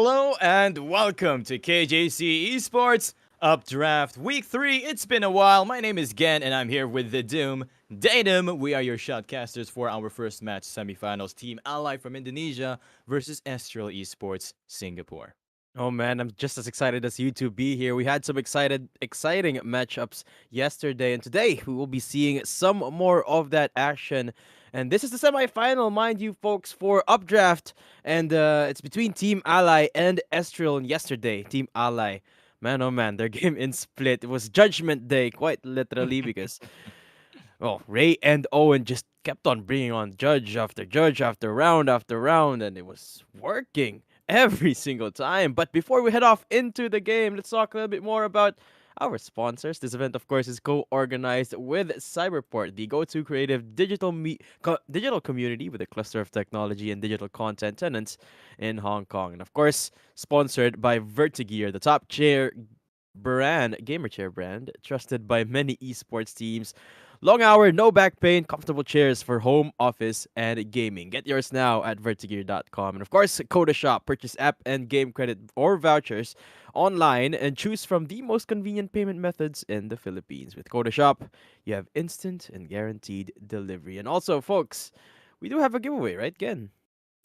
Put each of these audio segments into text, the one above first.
Hello and welcome to KJC eSports Updraft Week 3. It's been a while. My name is Gen and I'm here with the Doom. Datum, we are your shotcasters for our first match semifinals. Team Alay from Indonesia versus Aestrial Esports Singapore. Oh man, I'm just as excited as you to be here. We had some exciting matchups yesterday, and today we will be seeing some more of that action. And this is the semifinal, mind you, folks, for Updraft, and it's between Team Ally and Estrial. And yesterday, Team Ally, man, oh man, their game in split. It was Judgment Day, quite literally, because Ray and Owen just kept on bringing on judge after round after round, and it was working every single time. But before we head off into the game, let's talk a little bit more about our sponsors. This event, of course, is co-organized with Cyberport, the go-to creative digital community with a cluster of technology and digital content tenants in Hong Kong, and of course, sponsored by Vertigear, the top chair gamer chair brand, trusted by many esports teams. Long hour, no back pain, comfortable chairs for home, office, and gaming. Get yours now at vertigear.com. And of course, Coda Shop. Purchase app and game credit or vouchers online and choose from the most convenient payment methods in the Philippines. With Coda Shop, you have instant and guaranteed delivery. And also, folks, we do have a giveaway, right, Ken?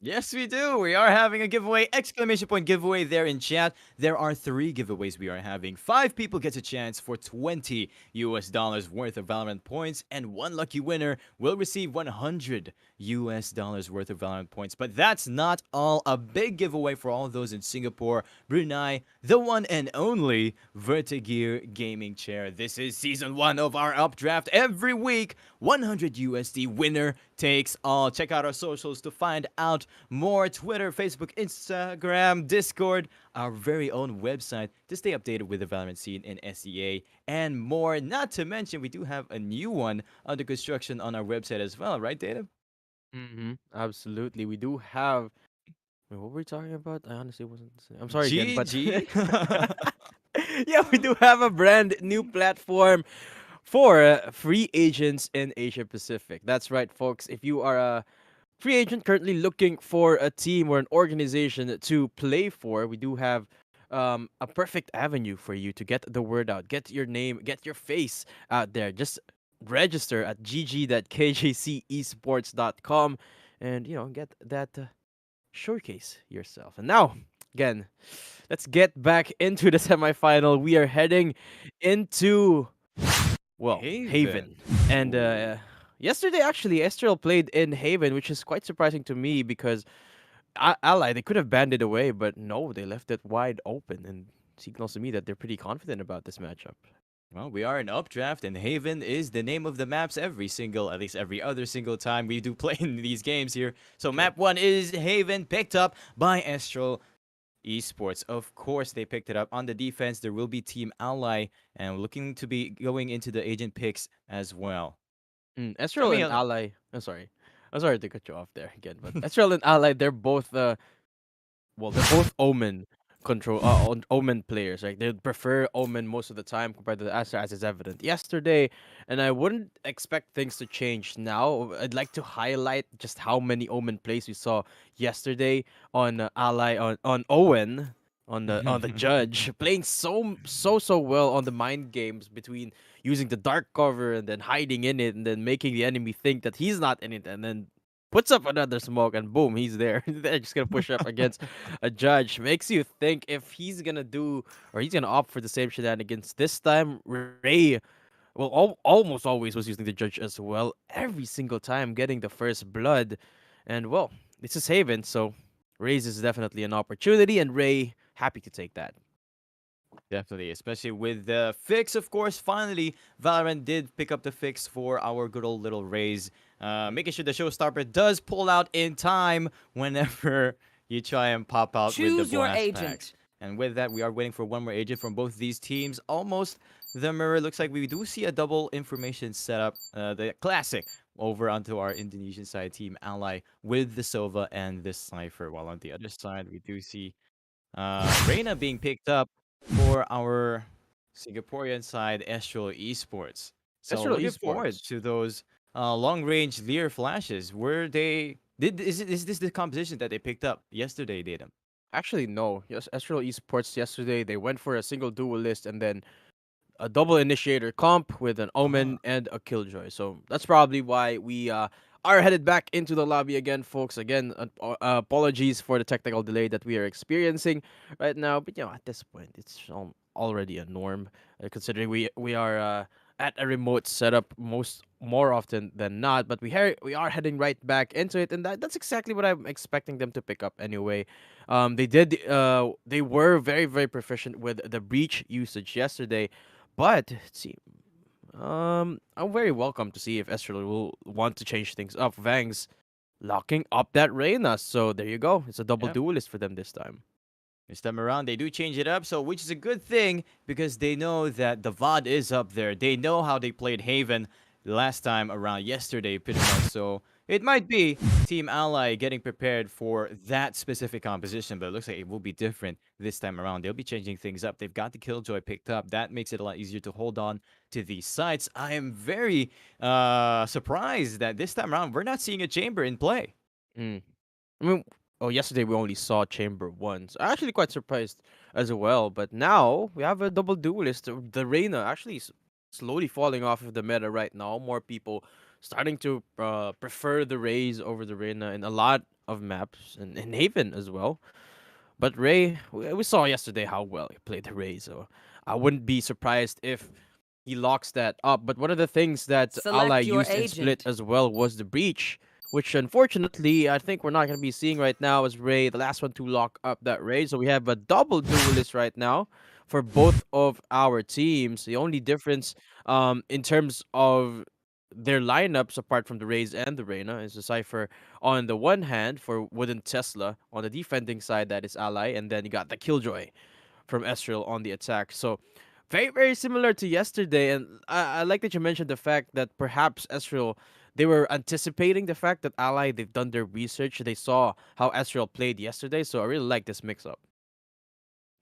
Yes, we do. We are having a giveaway, exclamation point giveaway there in chat. There are three giveaways we are having. Five people get a chance for $20 worth of Valorant points, and one lucky winner will receive $100 worth of Valorant points. But that's not all. A big giveaway for all those in Singapore, Brunei, the one and only Vertigear gaming chair. This is season 1 of our updraft. Every week, 100 USD winner takes all. Check out our socials to find out more. Twitter, Facebook, Instagram, Discord, our very own website to stay updated with the Valorant scene in SEA and more. Not to mention, we do have a new one under construction on our website as well, right, Data? Absolutely. We do have. Wait, what were we talking about? I honestly wasn't listening. I'm sorry again, but GG. yeah, we do have a brand new platform for free agents in Asia Pacific. That's right, folks. If you are a free agent currently looking for a team or an organization to play for, we do have a perfect avenue for you to get the word out, get your name, get your face out there. Just register at gg.kjcesports.com and get that showcase yourself. And now, again, let's get back into the semifinal. We are heading into Haven. Haven. And Ooh. yesterday, actually, Aestrial played in Haven, which is quite surprising to me because Ally, they could have banned it away, but no, they left it wide open. And signals to me that they're pretty confident about this matchup. Well, we are in Updraft, and Haven is the name of the maps at least every other single time we do play in these games here. So True. map 1 is Haven, picked up by Aestrial Esports. Of course, they picked it up. On the defense, there will be Team Ally, and looking to be going into the agent picks as well. Aestrial Coming and up, Ally. I'm sorry. I'm sorry to cut you off there again, but Aestrial and Ally, they're both they're both Omen players. Right? They prefer Omen most of the time compared to the Astra, as is evident yesterday. And I wouldn't expect things to change now. I'd like to highlight just how many Omen plays we saw yesterday on Ally on Owen. On the judge playing so well on the mind games between using the dark cover and then hiding in it and then making the enemy think that he's not in it and then puts up another smoke and boom, he's there. They're just gonna push up against a judge. Makes you think if he's gonna do or he's gonna opt for the same shenanigans this time. Ray, well, almost always was using the judge as well. Every single time getting the first blood, and well, this is Haven, so Ray's is definitely an opportunity, and Ray happy to take that. Definitely, especially with the fix, of course. Finally, Valorant did pick up the fix for our good old little Raze, making sure the showstopper does pull out in time whenever you try and pop out with the Choose your blast packs. agent. And with that, we are waiting for one more agent from both these teams. Almost the mirror. Looks like we do see a double information setup, the classic, over onto our Indonesian side team Ally with the Sova and the Cypher. While on the other side, we do see Reina being picked up for our Singaporean side, Astral Esports. So Astral looking forward Esports. to those long-range Lear flashes. Were they? Is this the composition that they picked up yesterday, Datum? Actually, no. Yes, Aestrial eSports yesterday, they went for a single duelist and then a double initiator comp with an Ah, Omen and a Killjoy. So that's probably why we are headed back into the lobby again, folks. Again, apologies for the technical delay that we are experiencing right now. But at this point, it's already a norm, considering we are at a remote setup more often than not. But we are heading right back into it, and that's exactly what I'm expecting them to pick up anyway. They were very proficient with the breach usage yesterday, but let's see. I'm very welcome to see if Estrel will want to change things up. Vang's locking up that Reyna, so there you go. It's a double yeah. duelist for them this time. This time around, they do change it up, so which is a good thing because they know that the VOD is up there. They know how they played Haven last time around yesterday, pretty much. So it might be Team Ally getting prepared for that specific composition, but it looks like it will be different this time around. They'll be changing things up. They've got the Killjoy picked up. That makes it a lot easier to hold on to these sites. I am very surprised that this time around we're not seeing a Chamber in play. Mm. I mean, yesterday we only saw Chamber once. I'm actually quite surprised as well. But now we have a double duelist. The Reyna actually slowly falling off of the meta right now. More people starting to prefer the Rays over the Reyna in a lot of maps and in Haven as well. But Ray, we saw yesterday how well he played the Ray, so I wouldn't be surprised if he locks that up. But one of the things that Alay Select your used in Split agent. as well was the breach, which unfortunately I think we're not going to be seeing right now as Ray, the last one to lock up that Ray. So we have a double duelist right now for both of our teams. The only difference in terms of their lineups apart from the Rays and the Reyna is the Cypher on the one hand for Wooden Tesla on the defending side, that is Ally, and then you got the Killjoy from Estrial on the attack. So very similar to yesterday, and I like that you mentioned the fact that perhaps Estrial, they were anticipating the fact that Ally, they've done their research, they saw how Estrial played yesterday, so I really like this mix up.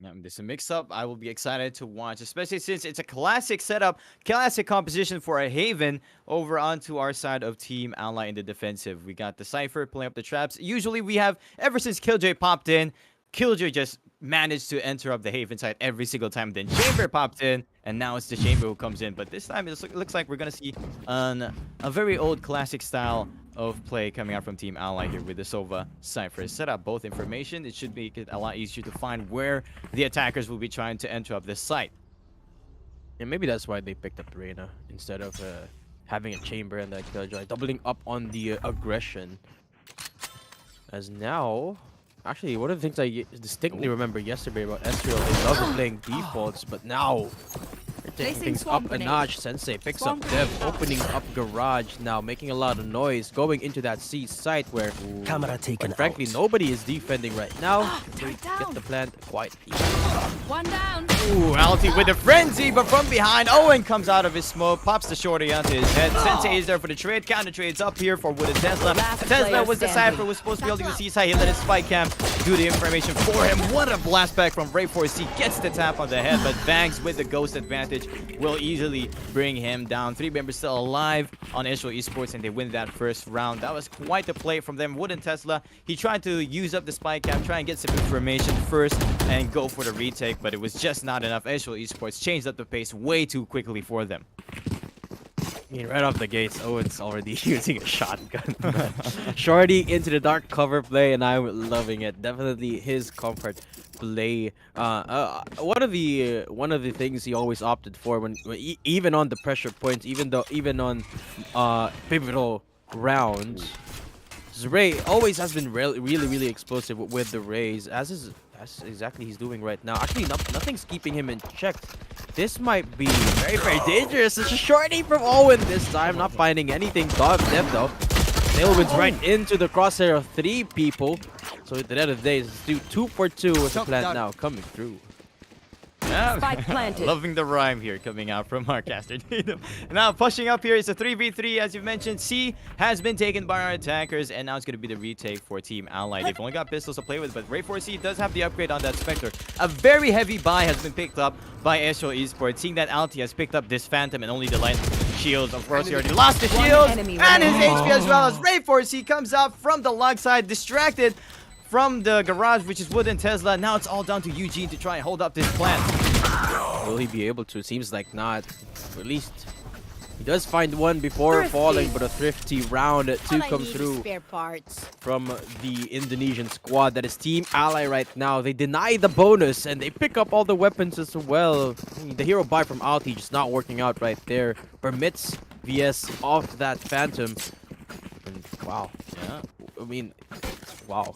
Yeah, this is a mix-up. I will be excited to watch, especially since it's a classic setup, classic composition for a Haven over onto our side of Team Ally in the defensive. We got the Cypher playing up the traps. Usually we have, ever since Killjoy popped in, Killjoy just managed to enter up the Haven side every single time. Then Chamber popped in, and now it's the Chamber who comes in. But this time it looks like we're going to see a very old classic style of play coming out from Team Ally here with the Sova Cypher. Set up both information. It should make it a lot easier to find where the attackers will be trying to enter up this site. And maybe that's why they picked up Reyna instead of having a Chamber and that Killjoy, doubling up on the aggression. As now, actually, one of the things I distinctly remember yesterday about Estriel, they love playing defaults, but now they're taking Placing things swamp up a grenade. notch. Sensei picks up Swamp Dev, grenade. opening up Garage now, making a lot of noise, going into that C site where, Camera taken quite frankly, out. nobody is defending right now. They Turret get down. the plant quite easy. One down. Ooh, Alty with the frenzy, but from behind, Owen comes out of his smoke, pops the shorty onto his head. Sensei is there for the trade. Counter trades up here for Wooden Tesla. Last Tesla player was the standing. Cypher, was supposed to be holding the C-side. He let his spike cam do the information for him. What a blast back from Ray 4C. Gets the tap on the head, but Bangs with the ghost advantage will easily bring him down. 3 members still alive on Aestrial eSports, and they win that first round. That was quite a play from them. Wooden Tesla, he tried to use up the spike cam, try and get some information first and go for the retake, but it was just not enough. Aestrial eSports changed up the pace way too quickly for them. I mean, right off the gates, Owen's already using a shotgun. Shorty into the dark cover play, and I'm loving it. Definitely his comfort play. One of the things he always opted for even on the pressure points, even on pivotal rounds. Ray always has been really explosive with the Rays, as exactly he's doing right now. Actually, nothing's keeping him in check. This might be very dangerous. It's a shorty from Owen this time, not finding anything. Dev though. Tailwind's right into the crosshair of 3 people. So at the end of the day, it's 2 for 2 with the plant now coming through. Yeah, Spike planted. loving the rhyme here coming out from our caster. Now pushing up here is a 3v3 as you mentioned. C has been taken by our attackers, and now it's going to be the retake for Team Ally. They've only got pistols to play with, but Ray 4C does have the upgrade on that Spectre. A very heavy buy has been picked up by Aestrial eSports, seeing that Alti has picked up this Phantom and only the light shields. Of course, he already lost the One shields enemy and his remaining. HP as well, as Ray 4C comes out from the log side, distracted from the garage, which is Wooden Tesla. Now it's all down to Eugene to try and hold up this plant. Will he be able to? Seems like not. At least he does find one before falling, but a thrifty round to come through Spare parts. from the Indonesian squad. That is Team Alay right now. They deny the bonus and they pick up all the weapons as well. The hero buy from Alti just not working out right there. Permits VS off that Phantom. And wow. Yeah. I mean, wow.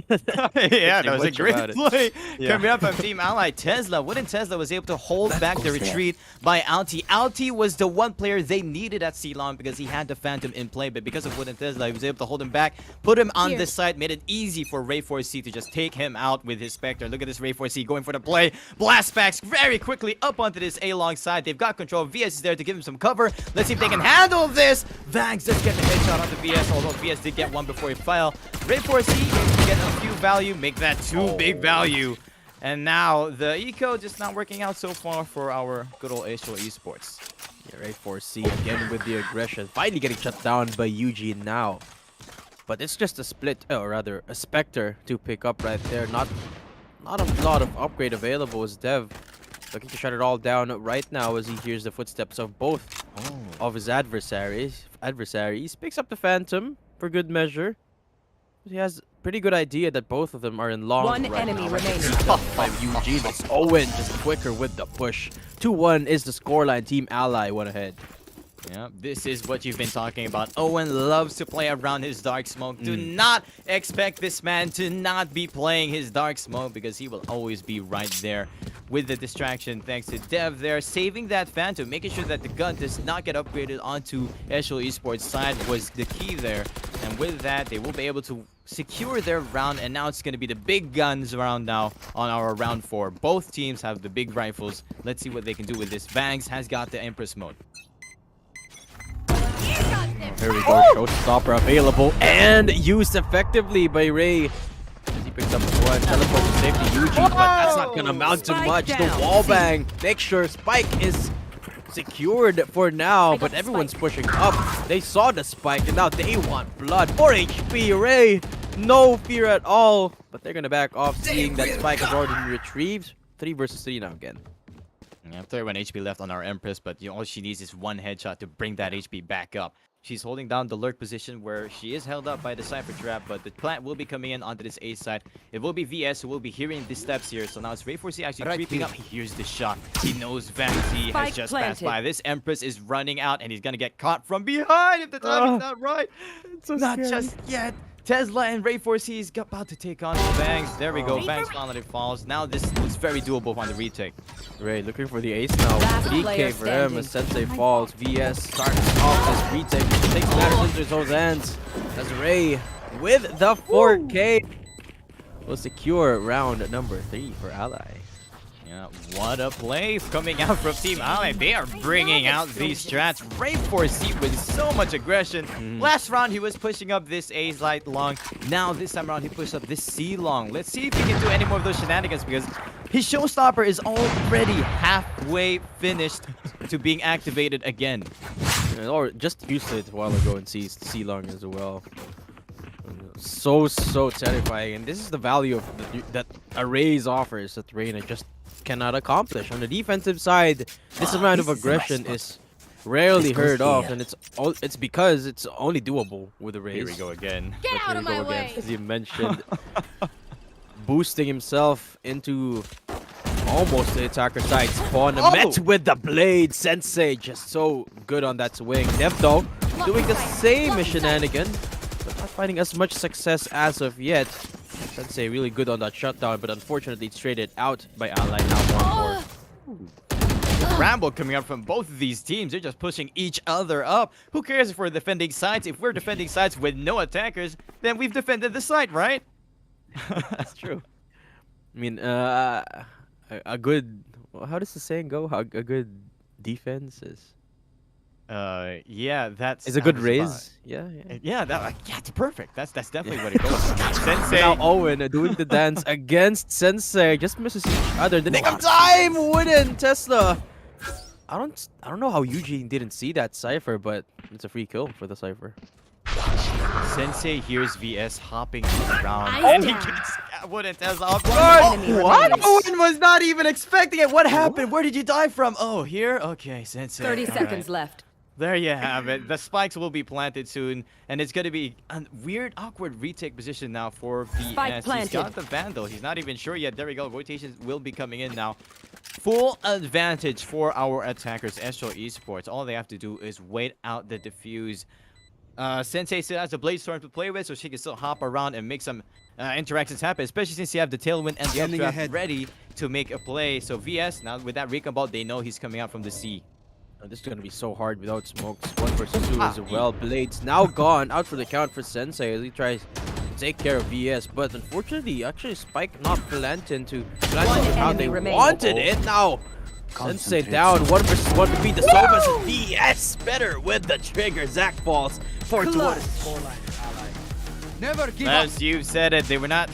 Yeah, that was a much about great it. play Yeah. coming up from Team Ally. Tesla, Wooden Tesla was able to hold back the retreat by Alti. Alti was the one player they needed at C-Long because he had the Phantom in play, but because of Wooden Tesla, he was able to hold him back, put him on this side, made it easy for Ray 4C to just take him out with his Spectre. Look at this Ray 4C going for the play. Blast backs very quickly up onto this A-Long side. They've got control. VS is there to give him some cover. Let's see if they can handle this. Vangs does get the headshot onto VS, although VS did get one before he fell. Ray 4C able to get a few value, make that two big value. And now the eco just not working out so far for our good old Aestrial eSports. Yeah, right, 4C again with the aggression. Finally getting shut down by Eugene now. But it's just a split, or rather a Spectre to pick up right there. Not a lot of upgrade available as Dev looking to shut it all down right now as he hears the footsteps of both of his adversaries. Picks up the Phantom for good measure. He has a pretty good idea that both of them are in long One right enemy now. remaining. By Eugene, but it's Owen just quicker with the push. 2-1 is the scoreline. Team Ally went ahead. Yeah, this is what you've been talking about. Owen loves to play around his Dark Smoke. Do not expect this man to not be playing his Dark Smoke because he will always be right there with the distraction. Thanks to Dev there, saving that Phantom, making sure that the gun does not get upgraded onto Aestrial Esports side was the key there. And with that, they will be able to secure their round, and now it's going to be the big guns round now on our round 4. Both teams have the big rifles. Let's see what they can do with this. Vangs has got the Empress mode. Here we go, Showstopper available and used effectively by Ray. As he picks up one, teleport to safety Eugene, but that's not gonna amount to much. The wall bang, make sure Spike is secured for now, but everyone's pushing up. They saw the spike and now they want blood. 4 HP, Ray, no fear at all, but they're gonna back off seeing that Spike has already been retrieved. 3 versus 3 now again. Yeah, 31 HP left on our Empress, but all she needs is one headshot to bring that HP back up. She's holding down the lurk position where she is held up by the Cypher Trap, but the plant will be coming in onto this A side. It will be VS who will be hearing the steps here. So now it's Ray 4C actually creeping up. He hears the shot. He knows Vanity has just passed by. This Empress is running out and he's gonna get caught from behind if the timing's not right. So not scary. just yet. Tesla and Ray 4C is about to take on Bangs. There we go. Bangs finally falls. Now this looks very doable on the retake. Ray looking for the ace now. Last 3K player for him as standing. Sensei falls. VS starts off this retake. Takes matters into his own hands. As Ray with the 4K will secure round number 3 for Ally. Yeah, what a play coming out from Team Alay. They are bringing out these strats. Ray 4C with so much aggression. Last round, he was pushing up this A side long. Now, this time around, he pushed up this C long. Let's see if he can do any more of those shenanigans because his Showstopper is already halfway finished to being activated again. Or just used it a while ago in C long as well. So terrifying. And this is the value of that Arrays offers that Reyna just cannot accomplish. On the defensive side, this amount of aggression is rarely heard of, and it's because it's only doable with Arrays. Here we go again. Get out of my way! As you mentioned, boosting himself into almost the attacker side spawn. Met with the blade. Sensei just so good on that swing. Dev though doing the same shenanigan, but not finding as much success as of yet. Sensei really good on that shutdown, but unfortunately it's traded out by Alay now 1-4. Ramble coming up from both of these teams. They're just pushing each other up. Who cares if we're defending sides? If we're defending sides with no attackers, then we've defended the site, right? That's true. I mean, a good... How does the saying go? A good defense is... yeah, that's... Is a good raise? Yeah. Yeah, yeah, it's perfect. That's definitely what it goes. Sensei. Now Owen doing the dance against Sensei. Just misses each other. The nick of time! Wooden Tesla! I don't know how Eugene didn't see that Cypher, but it's a free kill for the Cypher. Sensei hears VS hopping around, Ice and he down. gets wooden Tesla off One guard. enemy What? remaining. Owen was not even expecting it. What happened? Where did you die from? Oh, here? Okay, Sensei. 30 All seconds right. left. There you have it. The spikes will be planted soon, and it's going to be a weird, awkward retake position now for VS. Spike He's planted. got the Vandal. He's not even sure yet. There we go. Rotations will be coming in now. Full advantage for our attackers, Aestrial eSports. All they have to do is wait out the defuse. Sensei still has a Blade Storm to play with, so she can still hop around and make some interactions happen, especially since you have the Tailwind and the Scanning Updraft ahead. ready to make a play. So VS, now with that Recon Ball, they know he's coming out from the sea. This is gonna be so hard without smokes. 1 versus 2 as well. Blades now gone. Out for the count for Sensei as he tries to take care of VS. But unfortunately, actually, Spike not planted to how they enemy remaining. wanted it. Now, Sensei down. 1 versus 1 to beat the Sovas. And VS better with the trigger. Zach falls. 4-1. Never give up. As you said it, they were not.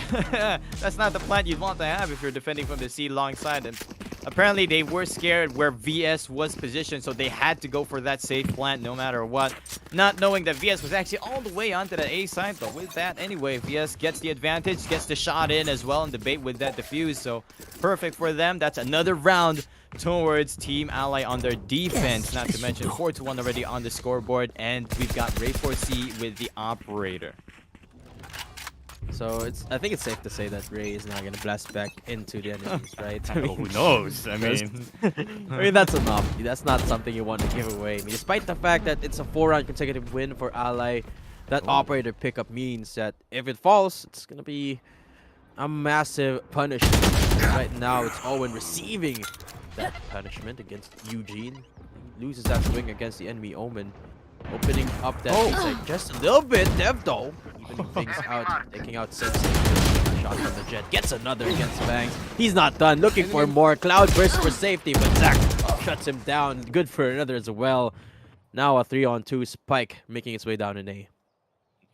That's not the plant you'd want to have if you're defending from the sea long side. And apparently, they were scared where VS was positioned, so they had to go for that safe plant no matter what. Not knowing that VS was actually all the way onto the A side, but with that anyway, VS gets the advantage, gets the shot in as well, and the bait with that defuse. So perfect for them. That's another round towards Team Alay on their defense. Not to mention 4-1 already on the scoreboard, and we've got Ray4C with the operator. So I think it's safe to say that Ray is not gonna blast back into the enemies, right? I mean, Who knows? I mean, I mean, that's enough. That's not something you want to give away. I mean, despite the fact that it's a 4-round consecutive win for Alay, that operator pickup means that if it falls, it's going to be a massive punishment. Right now, it's Owen receiving that punishment against Eugene. He loses that swing against the enemy Omen. Opening up that side just a little bit. Dev, though, evening things out, taking out Sensei. Shot from the jet. Gets another against Bangs. He's not done. Looking for more. Cloud burst for safety, but Zach shuts him down. Good for another as well. Now a 3-on-2 Spike making its way down in A.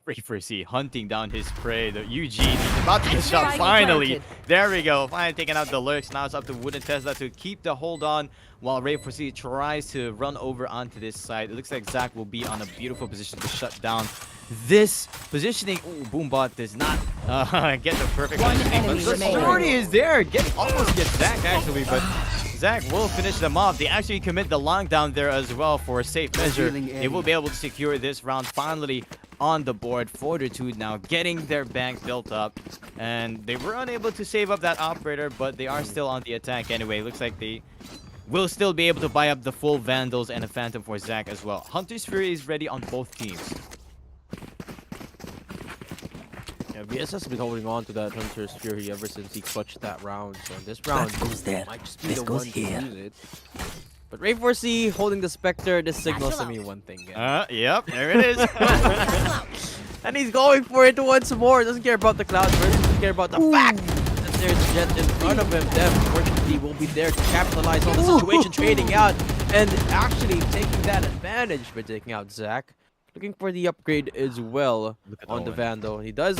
Ray4C hunting down his prey. The Eugene is about to get shot Spike finally. planted. There we go. Finally taking out the lurks. Now it's up to Wooden Tesla to keep the hold on while Ray4C tries to run over onto this side. It looks like Zach will be on a beautiful position to shut down this positioning. Ooh, Boombot does not get the perfect One positioning, but enemy the remaining. shorty is there. Almost gets Zach actually, but Zach will finish them off. They actually commit the lockdown there as well for a safe measure. They will be able to secure this round finally on the board. Fortitude now getting their bank built up, and they were unable to save up that operator, but they are still on the attack anyway. Looks like they will still be able to buy up the full Vandals and a Phantom for Zach as well. Hunter's Fury is ready on both teams. Yeah, VS has been holding on to that Hunter's Fury ever since he clutched that round. So this round goes there. might just be This the goes one here. to use it. But Ray4C holding the Spectre, this signals to me one thing. Yep, there it is. And he's going for it once more. Doesn't care about the cloud burst. Doesn't care about the fact that there's Jet in front of him. Dev, unfortunately, will be there to capitalize on the situation, trading out and actually taking that advantage by taking out Zach. Looking for the upgrade as well on the Owen. Vandal. He does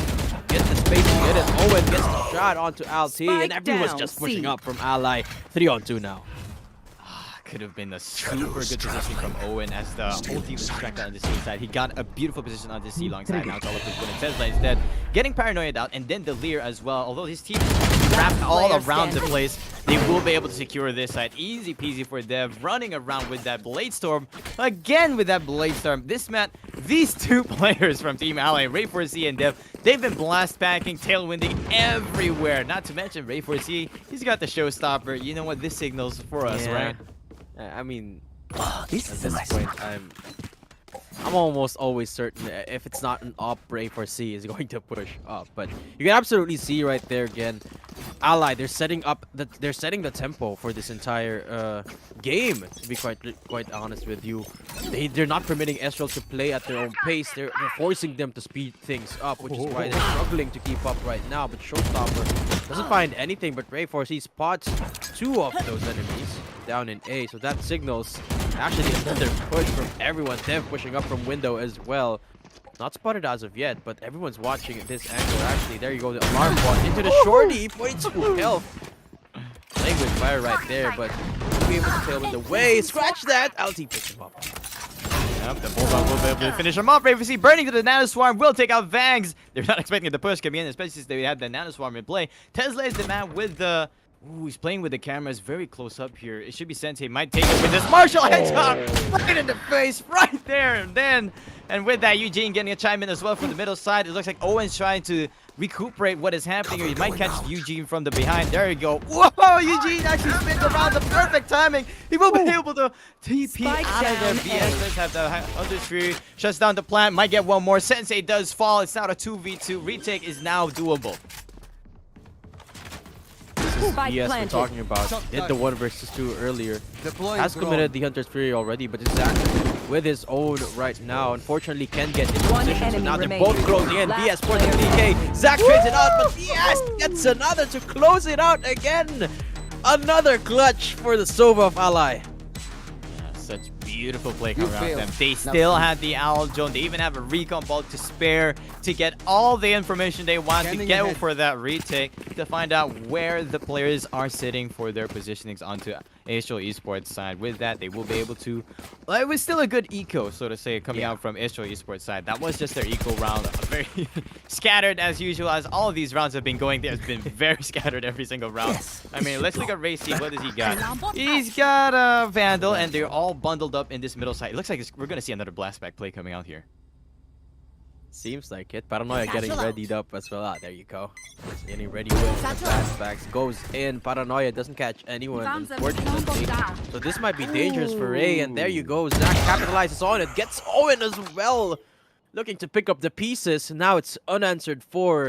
get the space to get it. Owen gets the shot onto Alt, and Spike everyone's down, just pushing C. up from Alay. 3-on-2 now. Could have been a super good position from Owen as the whole team was distracted on the C side. He got a beautiful position on the C long side. Now it's all up to Wooden Tesla instead. Getting paranoid out, and then the Lear as well. Although his team wrapped all Player around the standing. place, they will be able to secure this side. Easy peasy for Dev. Running around with that Blade Storm. Again with that Blade Storm. This map, these two players from Team Alay, Ray4C and Dev, they've been blast packing, tailwinding everywhere. Not to mention Ray4C, he's got the showstopper. You know what this signals for us, right? I mean, Oh, this at is a this nice point, I'm almost always certain if it's not an up, Ray4C is going to push up. But you can absolutely see right there again, Alay, they're setting the tempo for this entire game. To be quite honest with you, they're not permitting Aestrial to play at their own pace. They're forcing them to speed things up, which is why they're struggling to keep up right now. But Showstopper doesn't find anything, but Ray4C spots 2 of those enemies down in A, so that signals actually another push from everyone. Dev pushing up from window as well. Not spotted as of yet, but everyone's watching at this angle. Actually, there you go, the alarm bot into the shorty. 42 health. Playing with fire right there, but we'll be able to tail him away. Scratch that. LT picks him up. Yep, the Bulldog will be able to finish him off. Ravensy burning to the Nano Swarm will take out Vangs. They're not expecting the push coming in, especially since they had the Nano Swarm in play. Tesla is the man with the... Ooh, he's playing with the cameras very close up here. It should be Sensei. Might take it with this Marshall headshot right in the face, right there. And with that, Eugene getting a chime in as well from the middle side. It looks like Owen's trying to recuperate what is happening here. He might catch Eugene from the behind. There you go. Whoa, Eugene actually spins around the perfect timing. He will be able to TP out of there. BS does have the Hunter's Fury. Shuts down the plant. Might get one more. Sensei does fall. It's now a 2v2. Retake is now doable. Yes, we're talking about. Did the 1 versus 2 earlier. Has committed the Hunter's Fury already, but Zach with his own right now. Unfortunately, can get into position. So now they're both closing in. BS for the DK. Zach trades it out, but BS gets another to close it out again. Another clutch for the Sova of Alay. Such beautiful play coming around them. They still had the Owl Drone. They even have a recon bolt to spare to get all the information they want to get for that retake, to find out where the players are sitting for their positionings onto Aestrial eSports side. With that, they will be able to... Well, it was still a good eco, so to say, coming out from Aestrial eSports side. That was just their eco round. Very scattered as usual, as all of these rounds have been going. There's been very scattered every single round. I mean, let's look at Racy. What does he got? He's got a Vandal, and they're all bundled up in this middle side. It looks like we're going to see another blastback play coming out here. Seems like it. Paranoia getting readied up as well. Ah, there you go. Getting ready with the flashbacks. Goes in. Paranoia doesn't catch anyone, unfortunately. So this might be dangerous for Ray. And there you go. Zach capitalizes on it. Gets Owen as well. Looking to pick up the pieces. Now it's unanswered for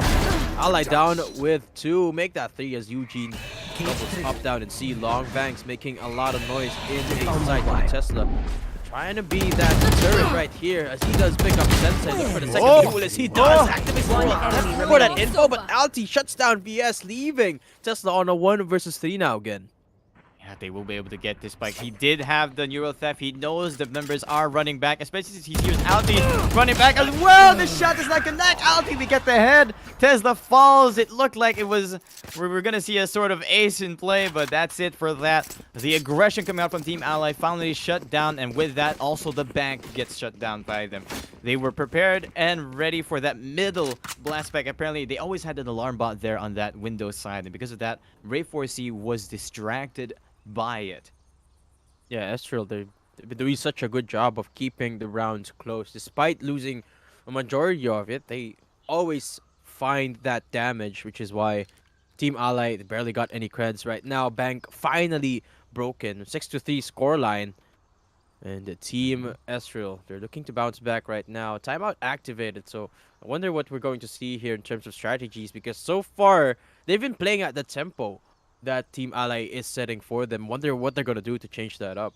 Alay down with 2. Make that 3 as Eugene doubles up, down, and C. Long Banks making a lot of noise in the side of Tesla. Trying to be that turret right here as he does pick up Sensei. Look for the second duel as he does activate for that info, but Alti shuts down BS, leaving Tesla on a 1 versus 3 now again. Yeah, they will be able to get this spike. He did have the neural theft. He knows the members are running back, especially since he hears Alti running back as well. The shot does not connect. Alti to get the head. Tesla falls. It looked like it was... We were going to see a sort of ace in play, but that's it for that. The aggression coming out from Team Alay finally shut down, and with that, also the bank gets shut down by them. They were prepared and ready for that middle blast back. Apparently, they always had an alarm bot there on that Windows side, and because of that, Ray 4C was distracted by it. Yeah, Aestrial, they're doing such a good job of keeping the rounds close. Despite losing a majority of it, they always find that damage, which is why Team Alay, they barely got any creds right now. Bank finally broken. 6-3 scoreline. And the Team Aestrial, they're looking to bounce back right now. Timeout activated, so I wonder what we're going to see here in terms of strategies, because so far, they've been playing at the tempo that Team Alay is setting for them. Wonder what they're gonna do to change that up.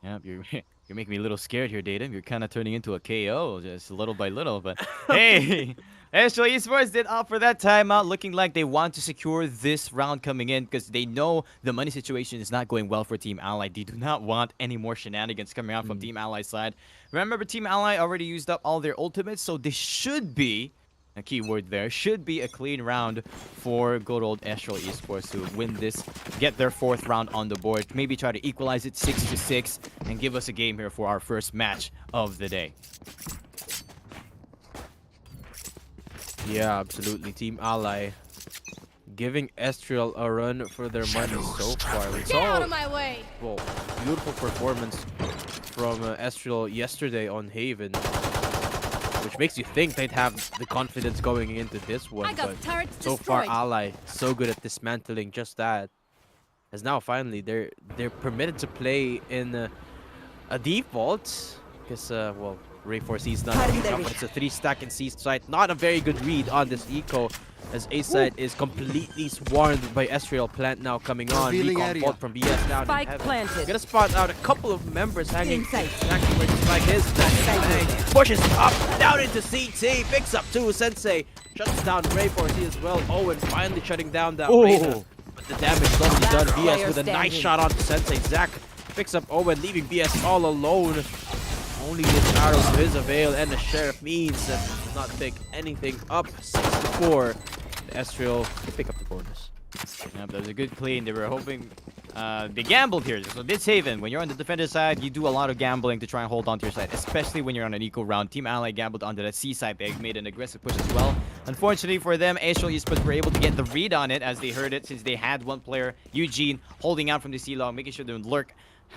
Yeah, you're making me a little scared here, Datum. You're kind of turning into a KO just little by little. But hey, Aestrial eSports did offer that timeout, looking like they want to secure this round coming in because they know the money situation is not going well for Team Alay. They do not want any more shenanigans coming out from Team Alay's side. Remember, Team Alay already used up all their ultimates, so this should be... A key word there, should be a clean round for good old Aestrial eSports to win this, get their 4th round on the board, maybe try to equalize it 6-6, and give us a game here for our first match of the day. Yeah, absolutely. Team Alay giving Aestrial a run for their money so far. Get out of my way! Well, beautiful performance from Aestrial yesterday on Haven, which makes you think they'd have the confidence going into this one, but so far Alay so good at dismantling just that. As now finally they're permitted to play in a default, because well, Ray 4C is not enough, but it's a 3-stack in C side. Not a very good read on this eco, as A side is completely swarmed by Aestrial plant now coming on. Recon bolt from BS down in heaven. Gonna spot out a couple of members hanging exactly where just like his. Pushes up, down into CT, picks up 2. Sensei shuts down Ray 4C as well. Owen finally shutting down that Reyna. But the damage is only done. BS with a nice shot on Sensei. Zach picks up Owen, leaving BS all alone. Only this arrow to his avail, and the Sheriff means that he does not pick anything up. 6-4. The Aestrial to pick up the bonus. Yeah, that was a good clean. They were hoping they gambled here. So this Haven, when you're on the defender side, you do a lot of gambling to try and hold on to your side, especially when you're on an eco round. Team Alay gambled onto the C side. They made an aggressive push as well. Unfortunately for them, Aestrial eSports were able to get the read on it as they heard it, since they had one player, Eugene, holding out from the C long, making sure the lurk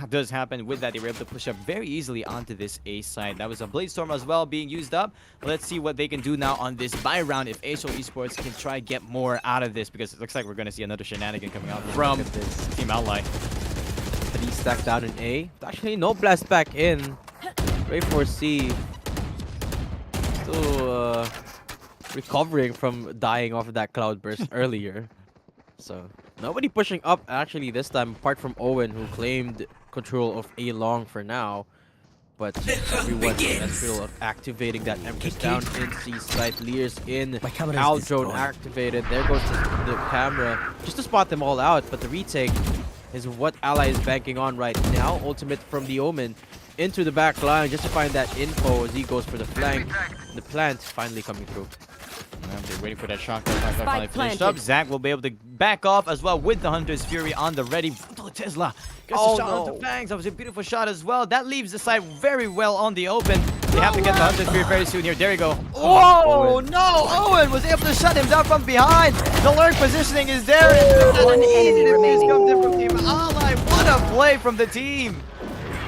does happen. With that, they were able to push up very easily onto this A side. That was a Blade Storm as well being used up. Let's see what they can do now on this buy round if Aestrial eSports can try get more out of this, because it looks like we're going to see another shenanigan coming out from Team Alay. 3 stacked down in A. Actually, no blast back in. Ray for C. Still recovering from dying off of that cloud burst earlier. So, nobody pushing up actually this time, apart from Owen, who claimed control of A long for now. But everyone in Aestrial activating that Empress down in C side. Lear's in. Al drone activated. There goes the camera. Just to spot them all out. But the retake is what Alay is banking on right now. Ultimate from the Omen into the back line just to find that info as he goes for the flank. The plant finally coming through. They're waiting for that shotgun. Finally finished up. Zach will be able to back off as well with the Hunter's Fury on the ready. Tesla gets a shot onto Fangs. That was a beautiful shot as well. That leaves the side very well on the open. They have to get the Hunter's Fury very soon here. There you go. Oh, no! Owen was able to shut him down from behind. The lurk positioning is there. And an easy defuse comes in from Team Alay. What a play from the team.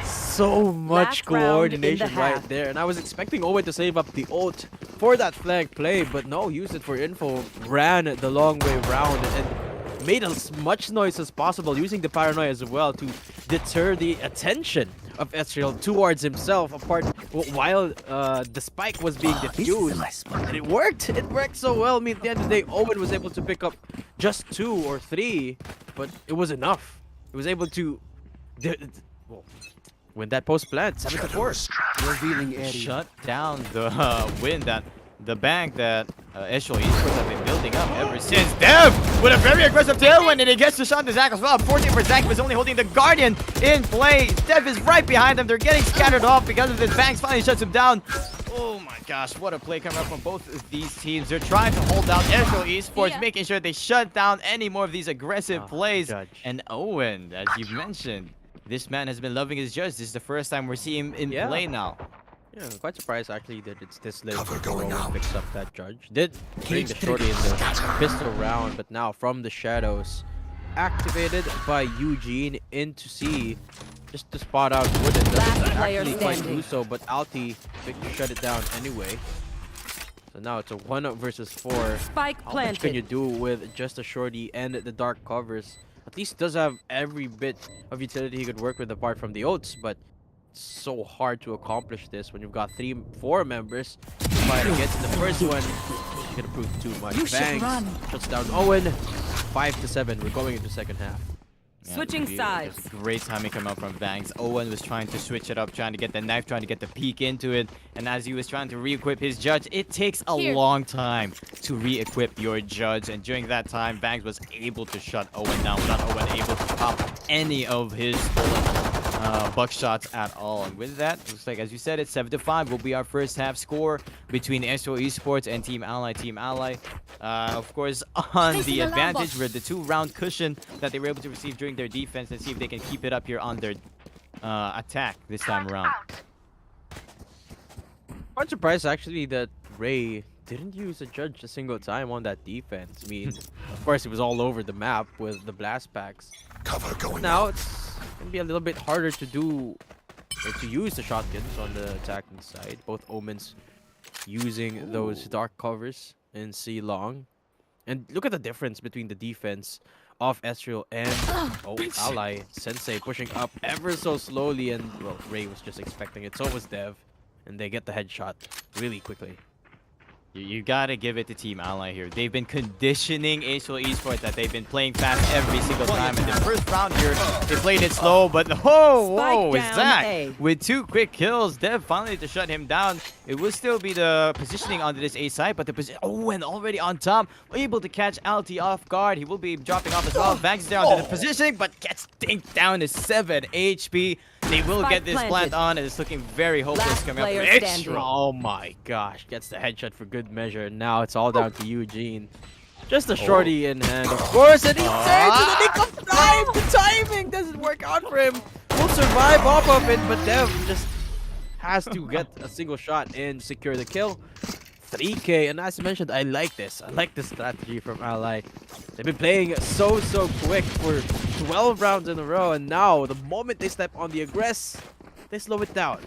So much coordination right there, and I was expecting Owen to save up the ult for that flank play, but no, used it for info, ran the long way round, and made as much noise as possible, using the paranoia as well to deter the attention of Aestrial towards himself, apart while the spike was being diffused. And it worked so well. I mean, at the end of the day, Owen was able to pick up just 2 or 3, but it was enough. It was able to win that post plant 7-4. Revealing area. Shut down the win that the bank that Aestrial eSports have been building up ever since. Dev with a very aggressive tailwind, and he gets the shot to Zach as well. 14 for Zach, was only holding the Guardian in play. Dev is right behind them. They're getting scattered off because of this. Banks finally shuts him down. Oh my gosh, what a play coming up from both of these teams. They're trying to hold out Aestrial eSports, making sure they shut down any more of these aggressive plays. Judge. And Owen, as you mentioned, this man has been loving his judge. This is the first time we're seeing him in play now. Yeah, I'm quite surprised actually that it's this late before Owen picks up that judge. Did bring the shorty in the pistol round, but now from the shadows, activated by Eugene into C, just to spot out Wooden. Doesn't actually quite do so, but Alti shut it down anyway. So now it's a 1 versus 4. Spike How planted. much can you do with just a shorty and the dark covers? At least does have every bit of utility he could work with apart from the ults, but it's so hard to accomplish this when you've got 4 members to fight against. The first one is gonna prove too much. Bangs shuts down Owen. 5-7. We're going into second half. Yeah, Switching sides. Great timing coming out from Banks. Owen was trying to switch it up, trying to get the knife, trying to get the peek into it. And as he was trying to re-equip his judge, it takes a long time to re-equip your judge. And during that time, Banks was able to shut Owen down without Owen able to pop any of his buckshots at all. And with that, looks like, as you said, it's 7-5 will be our first half score between Aestrial eSports and Team Alay. Team Alay, of course, on the advantage with the 2-round cushion that they were able to receive during their defense. Let's see if they can keep it up here on their attack this time around. I'm surprised actually that Ray didn't use a judge a single time on that defense. I mean, of course, it was all over the map with the blast packs. Cover going Now it's gonna be a little bit harder to do or to use the shotguns on the attacking side. Both Omens using those dark covers in C long. And look at the difference between the defense of Aestrial and Alay. Sensei pushing up ever so slowly, and well, Ray was just expecting it. So was Dev, and they get the headshot really quickly. You gotta give it to Team Alay here. They've been conditioning Aestrial eSports that they've been playing fast every single time. In the first round here, they played it slow, but whoa, Zach with 2 quick kills. Dev finally to shut him down. It will still be the positioning onto this A side, but the position, and already on top, able to catch Alti off guard. He will be dropping off as well. Banks is there onto the positioning, but gets dinked down to 7 HP. They will get this plant on, and it's looking very hopeless coming up from Aestrial. Oh my gosh, gets the headshot for good measure. Now it's all down to Eugene. Just a shorty in hand, of course, and he saves in the nick of time. The timing for him. Will survive off of it, but Dev just has to get a single shot and secure the kill. 3K, and as I mentioned, I like this. I like this strategy from Alay. They've been playing so quick for 12 rounds in a row, and now the moment they step on the aggress, they slow it down.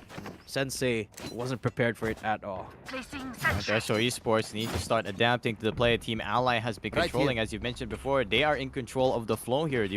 Sensei wasn't prepared for it at all. So eSports need to start adapting to the play team Alay has been controlling. As you've mentioned before, they are in control of the flow here.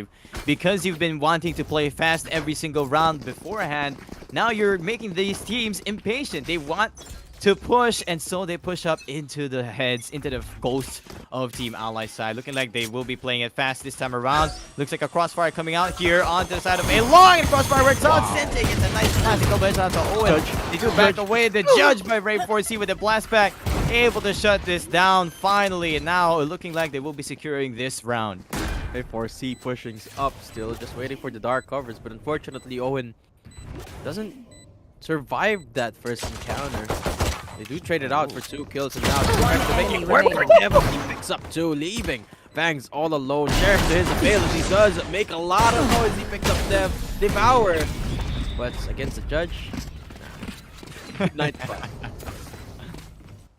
Because you've been wanting to play fast every single round beforehand, now you're making these teams impatient. They want to push, and so they push up into the heads, into the ghosts of Team Alay side. Looking like they will be playing it fast this time around. Looks like a crossfire coming out here onto the side of Alay, and crossfire works out. Sensei gets a nice classical headshot to Owen. They do back away. The judge by Ray 4C with the blast back, able to shut this down finally, and now looking like they will be securing this round. Ray 4C pushing up still, just waiting for the dark covers, but unfortunately Owen doesn't survive that first encounter. They do trade it out for 2 kills, and now they're trying to make it work for him. He picks up 2, leaving Fangs all alone. Sheriff to his ability does make a lot of noise. He picks up Dev, Devour, but against the judge, night spot.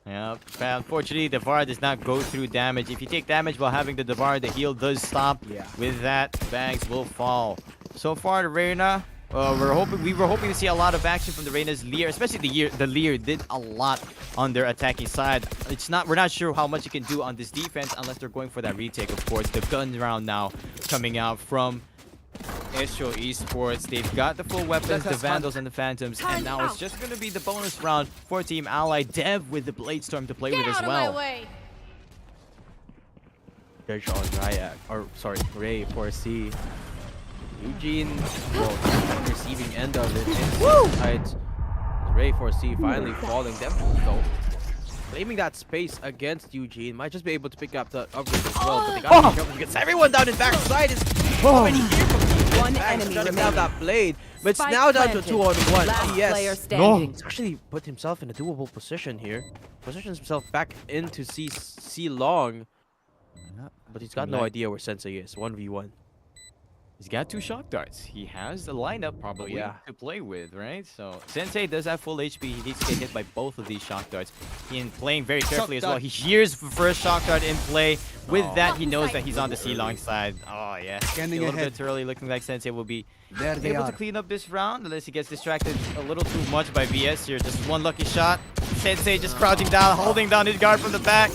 Yeah, unfortunately, the VAR does not go through damage. If you take damage while having the VAR, the heal does stop. Yeah. With that, Fangs will fall. So far, the Reyna, we were hoping to see a lot of action from the Reyna's Leer, especially the Leer did a lot on their attacking side. We're not sure how much you can do on this defense unless they're going for that retake, of course. The gun round now coming out from Aestrial eSports. They've got the full weapons, the Vandals and the Phantoms, and now it's just going to be the bonus round for Team Alay. Dev with the Blade Storm to play with as well. Judge on Ryak, or sorry, Ray 4C. Eugene, well, receiving end of it. Inside. Ray 4C finally falling. Them though, claiming that space against Eugene. Might just be able to pick up the upgrade as well, but they got to be careful because everyone down in backside is already here from Team. One enemy trying to remaining. have that blade, but it's Spike now down to planted. 2-on-1. Last player Yes, standing. he's actually put himself in a doable position here. Positions himself back into C long, but he's got no idea where Sensei is. 1v1. He's got 2 shock darts. He has the lineup probably to play with, right? So Sensei does have full HP. He needs to get hit by both of these shock darts. He's playing very carefully as well. He hears the first shock dart in play. With that, he knows that he's on the C-long side. Oh, yeah. A little bit early, looking like Sensei will be able to clean up this round unless he gets distracted a little too much by VS here. Just one lucky shot. Sensei just crouching down, holding down his guard from the back.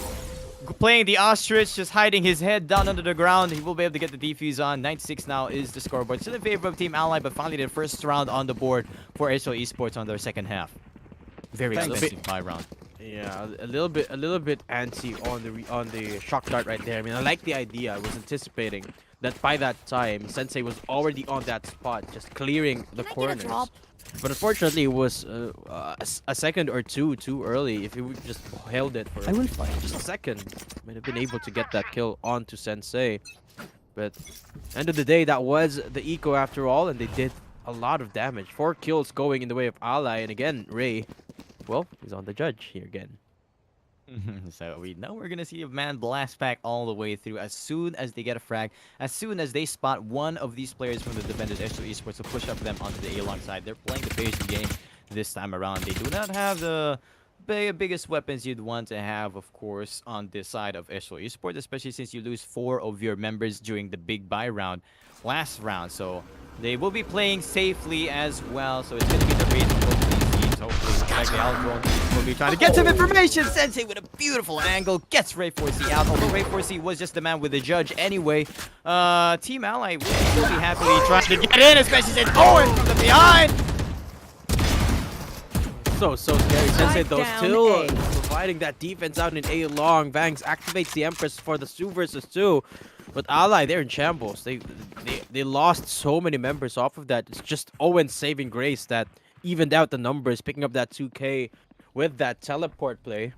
Playing the ostrich, just hiding his head down under the ground. He will be able to get the defuse on. 96 now is the scoreboard. Still in favor of Team Alay, but finally the first round on the board for Aestrial eSports on their second half. Very expensive buy round. Yeah, a little bit antsy on the shock dart right there. I mean, I like the idea. I was anticipating that by that time, Sensei was already on that spot, just clearing the corners. But unfortunately, it was a second or two too early. If he would just held it for just a second, might have been able to get that kill onto Sensei. But end of the day, that was the eco after all, and they did a lot of damage. 4 kills going in the way of Alay, and again, Ray, well, he's on the judge here again. So we know we're going to see a man blast back all the way through as soon as they get a frag, as soon as they spot one of these players from the defenders Aestrial eSports to push up them onto the A-long side. They're playing the patient game this time around. They do not have the biggest weapons you'd want to have, of course, on this side of Aestrial eSports, especially since you lose 4 of your members during the big buy round last round. So they will be playing safely as well. So it's going to be the race of both of these teams. Hopefully, like the Alay will be trying to get some information. Sensei with a beautiful angle gets Ray 4C out. Although Ray 4C was just the man with the judge anyway. Team Alay will still be happily trying to get in, especially since Owen from the behind. So scary. Sensei though down still A. providing that defense out in A long. Vangs activates the Empress for the 2 versus 2. But Alay, they're in shambles. They lost so many members off of that. It's just Owen saving grace that evened out the numbers, picking up that 2K with that teleport play.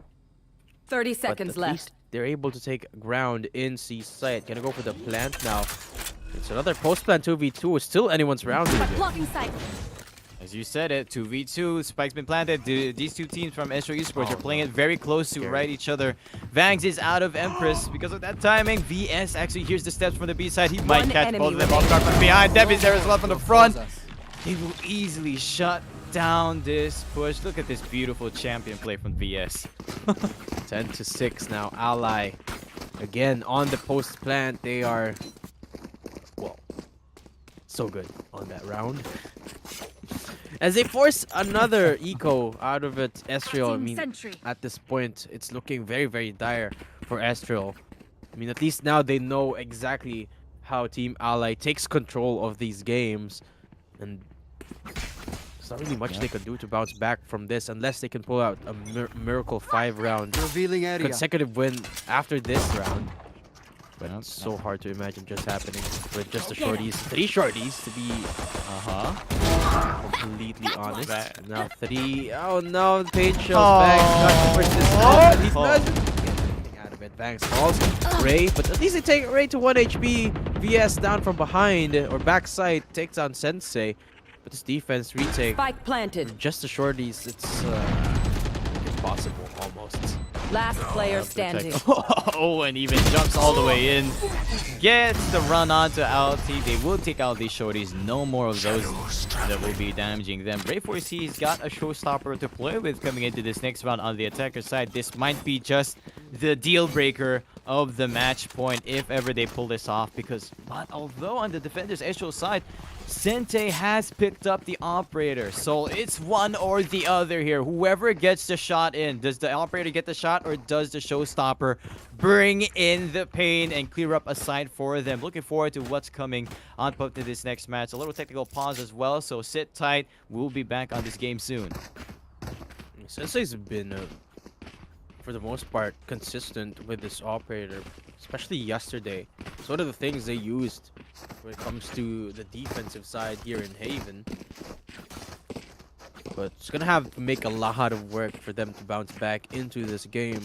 30 But seconds at left. least they're able to take ground in C site. Gonna go for the plant now. It's another post plant 2v2. Still anyone's round here. Blocking sight. As you said it, 2v2, spike's been planted. These two teams from Aestrial eSports are playing it very close to right each other. Vangs is out of Empress because of that timing. VS actually hears the steps from the B side. He might catch both of them off guard from behind. Dev is there as well from the front. They will easily shut down this push. Look at this beautiful champion play from VS. 10-6 now. Alay again on the post plant. They are, well, so good on that round. As they force another eco out of it, Aestrial, I mean, at this point, it's looking very, very dire for Aestrial. I mean, at least now they know exactly how Team Alay takes control of these games. And there's not really much they can do to bounce back from this unless they can pull out a miracle 5-round Revealing area. consecutive win after this round. But it's so hard to imagine just happening with just the shorties. 3 shorties to be completely honest. Now 3. Oh no, the pain shows back. Not the persistence. He doesn't get anything out of it. Bangs falls. Ray, but at least they take Ray to 1 HP. VS down from behind or backside takes on Sensei. But this defense retake. Spike planted. Just the shorties, it's impossible almost. Last player standing. Oh, and even jumps all the way in. Gets the run onto LT. They will take out these shorties. No more of those that will be damaging them. Ray4C has got a showstopper to play with coming into this next round on the attacker side. This might be just the deal breaker of the match point if ever they pull this off. But although on the defender's Aestrial side, Sente has picked up the operator, so it's one or the other here. Whoever gets the shot in, does the operator get the shot or does the showstopper bring in the pain and clear up a side for them? Looking forward to what's coming on to this next match. A little technical pause as well, so sit tight. We'll be back on this game soon. Sensei's been, for the most part, consistent with this operator, especially yesterday. It's one of the things they used when it comes to the defensive side here in Haven. But it's gonna have to make a lot of work for them to bounce back into this game.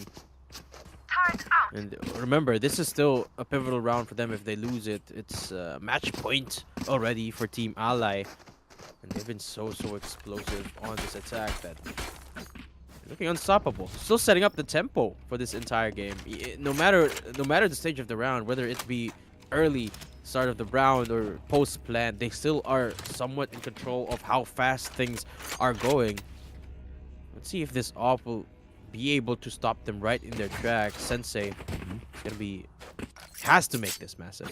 And remember, this is still a pivotal round for them. If they lose it, it's match point already for Team Alay. And they've been so explosive on this attack that looking unstoppable. Still setting up the tempo for this entire game. No matter the stage of the round, whether it be early start of the round or post plan, they still are somewhat in control of how fast things are going. Let's see if this op will be able to stop them right in their tracks. Sensei has to make this massive.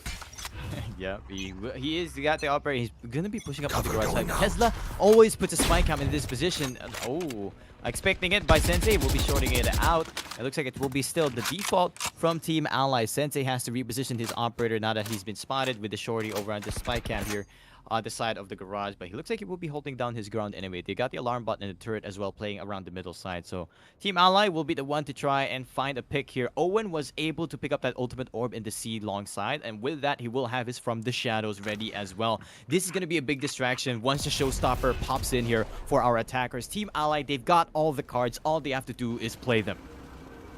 Yeah, he is got the operator. He's gonna be pushing up on the garage side. Tesla always puts a spike cam in this position. Oh, expecting it by Sensei. Will be shorting it out. It looks like it will be still the default from Team Alay. Sensei has to reposition his operator now that he's been spotted with the shorty over on the spike cam here on the side of the garage, but he looks like he will be holding down his ground anyway. They got the alarm button and the turret as well playing around the middle side, so Team Alay will be the one to try and find a pick here. Owen was able to pick up that ultimate orb in the C long side, and with that he will have his from the shadows ready as well. This is going to be a big distraction once the showstopper pops in here for our attackers. Team Alay, they've got all the cards. All they have to do is play them.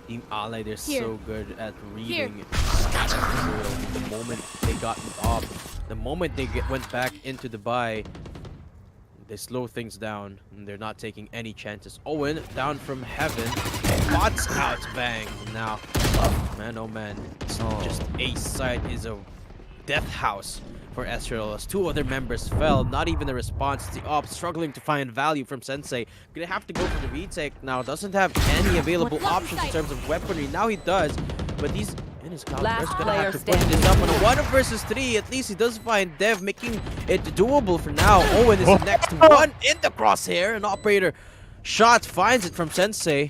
Team Alay, they're so good at reading the moment they got off. The moment they went back into the buy, they slow things down and they're not taking any chances. Owen down from heaven, spots out Bang. Now, man, oh man, just ace side is a death house for Aestrial as 2 other members fell. Not even a response. The op struggling to find value from Sensei. Gonna have to go for the retake now. Doesn't have any available options in terms of weaponry. Now he does, but he's in his cloud. Last Gonna have to player push this up on a 1 versus 3. At least he does find Dev, making it doable for now. Owen is the next one in the crosshair. An operator shot finds it from Sensei.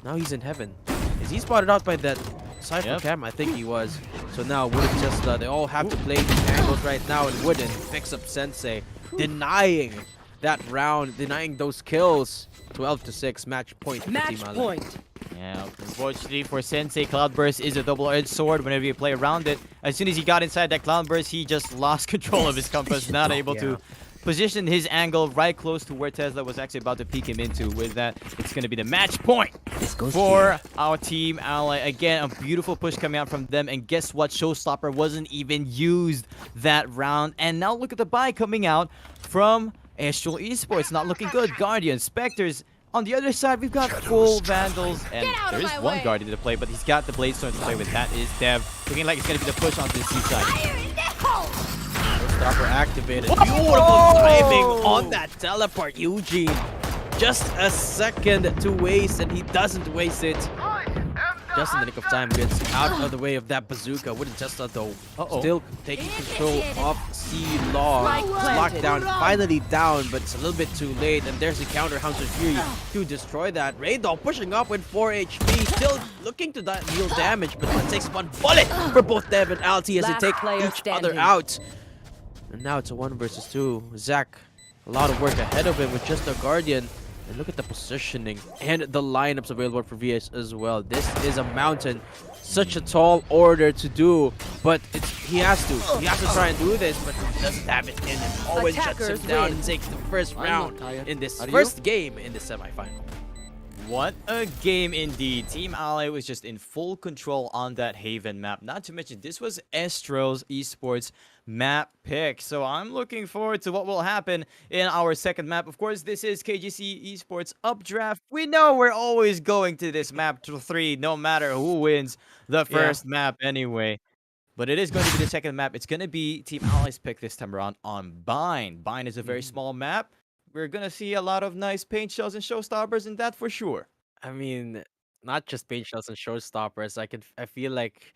Now he's in heaven. Is he spotted out by that Cypher cam? I think he was. So now Wooden Tesla, they all have to play these angles right now, and Wooden picks up Sensei, denying that round, denying those kills. 12-6, match point for Team Alay. Yeah, unfortunately for Sensei, Cloudburst is a double-edged sword whenever you play around it. As soon as he got inside that Cloudburst, he just lost control of his compass, not able to position his angle right close to where Tesla was actually about to peek him into. With that, it's going to be the match point for our Team Alay. Again, a beautiful push coming out from them. And guess what? Showstopper wasn't even used that round. And now look at the buy coming out from Aestrial eSports not looking good. Guardian, Spectres. On the other side, we've got full Vandals, and there is one Guardian to play, but he's got the Bladestone to play with. That is Dev. Looking like it's going to be the push onto the C side. Stopper activated. Beautiful timing on that teleport, Eugene. Just a second to waste, and he doesn't waste it. Just in the nick of time, gets out of the way of that bazooka. Wouldn't Tesla though. Still taking control of C-Log. Lockdown finally down, but it's a little bit too late. And there's the counter Hunter Fury to destroy that. Raydol pushing up with 4 HP. Still looking to deal damage, but it takes one bullet for both Dev and Alti as they take each other out. And now it's a 1 versus 2. Zach, a lot of work ahead of him with just a Guardian. And look at the positioning and the lineups available for VS as well. This is a mountain. Such a tall order to do, but he has to. He has to try and do this, but he doesn't have it in him. Always shuts him down and takes the first round in this first game in the semifinal. What a game indeed. Team Alay was just in full control on that Haven map. Not to mention, this was Aestrial's eSports map pick. So I'm looking forward to what will happen in our second map. Of course, this is KJC eSports Updraft. We know we're always going to this map to 3, no matter who wins the first map anyway. But it is going to be the second map. It's going to be Team Alay's pick this time around on Bind. Bind is a very small map. We're going to see a lot of nice paint shells and showstoppers in that for sure. I mean, not just paint shells and showstoppers. I feel like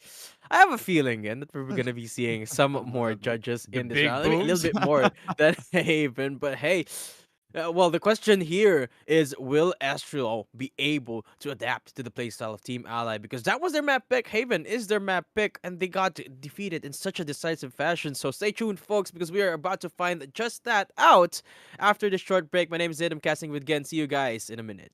I have a feeling and that we're gonna be seeing some more judges in this big round. I mean, a little booms. bit more than Haven, but hey. Well, the question here is, will Aestrial be able to adapt to the playstyle of Team Alay? Because that was their map pick. Haven is their map pick, and they got defeated in such a decisive fashion. So stay tuned, folks, because we are about to find just that out after this short break. My name is Zid. I'm casting with Gen. See you guys in a minute.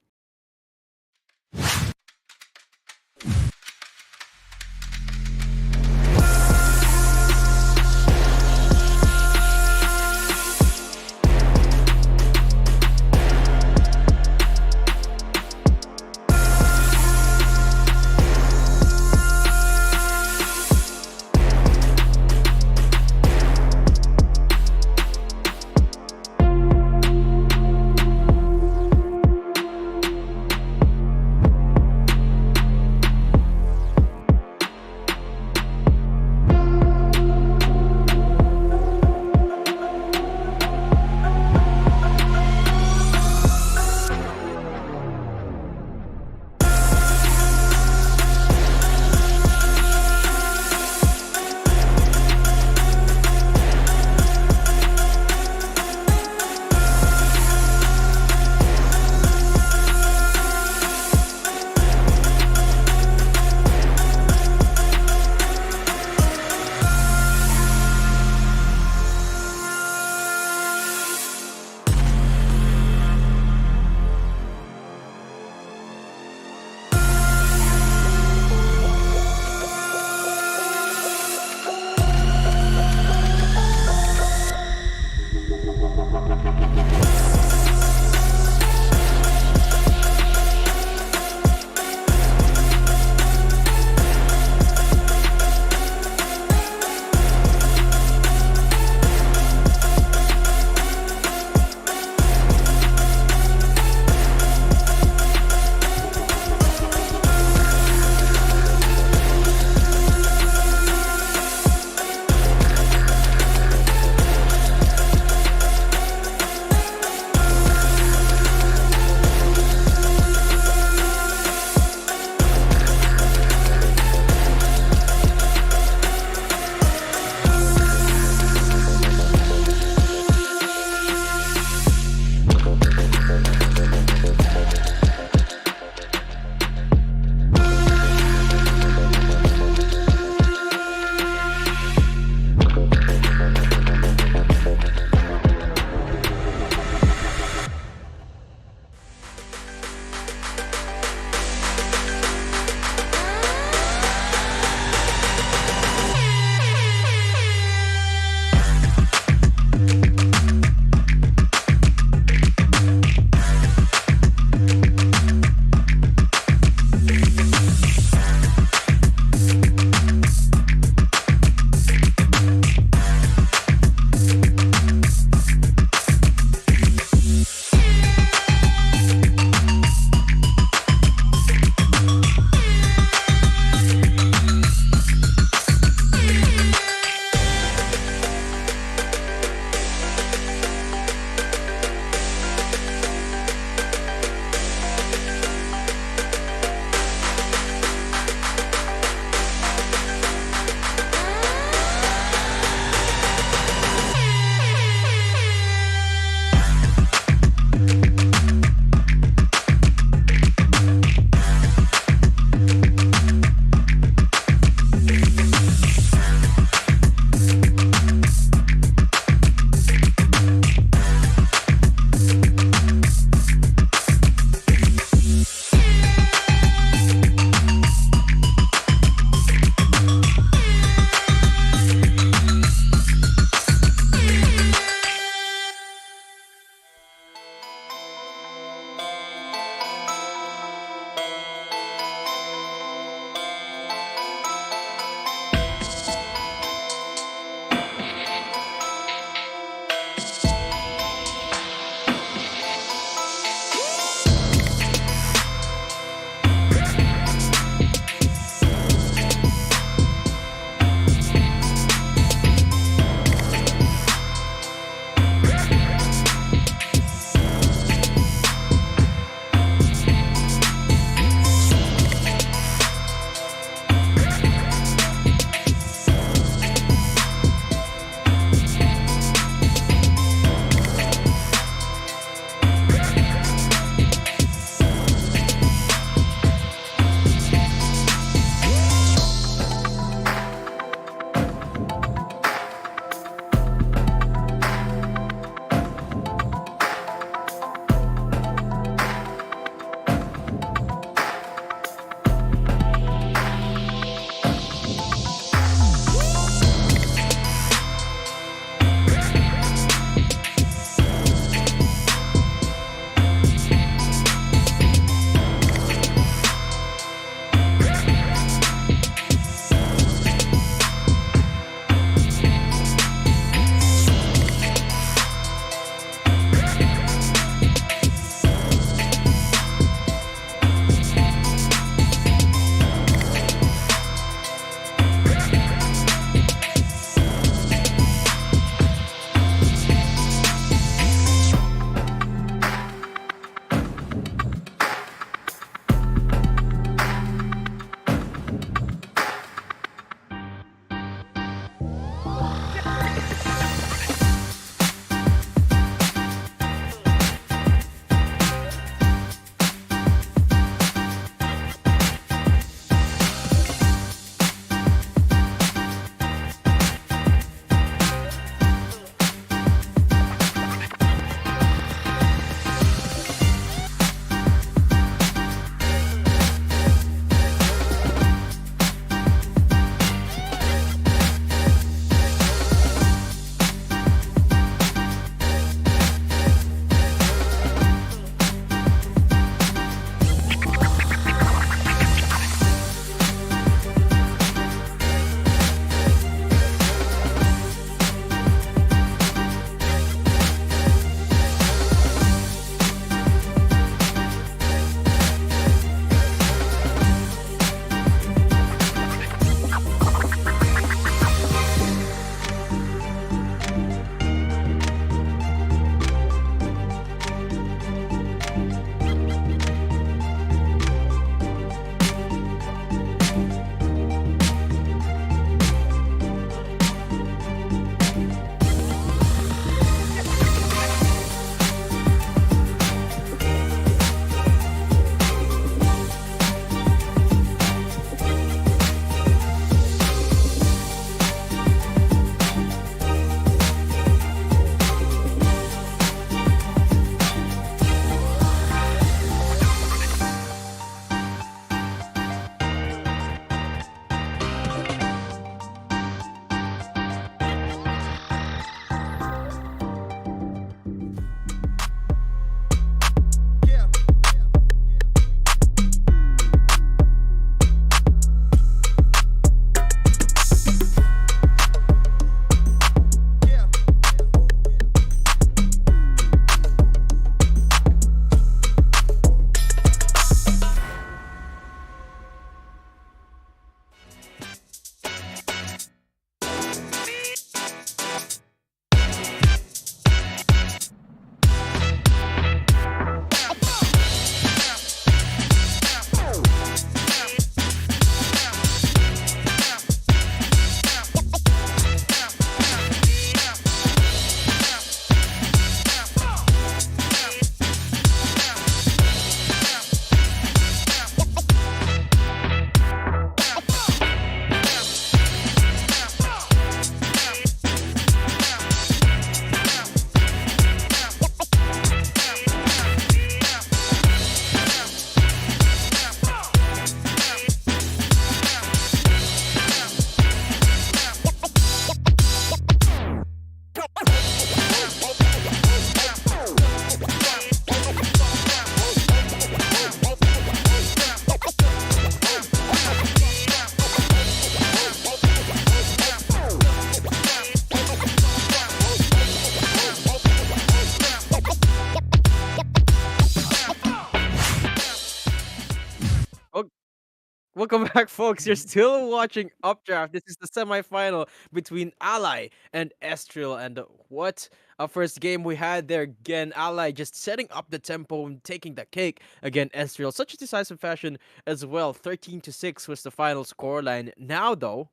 Welcome back, folks. You're still watching Updraft. This is the semifinal between Alay and Aestrial. And what a first game we had there. Again, Alay just setting up the tempo and taking the cake. Again, Aestrial, such a decisive fashion as well. 13-6 was the final scoreline. Now, though,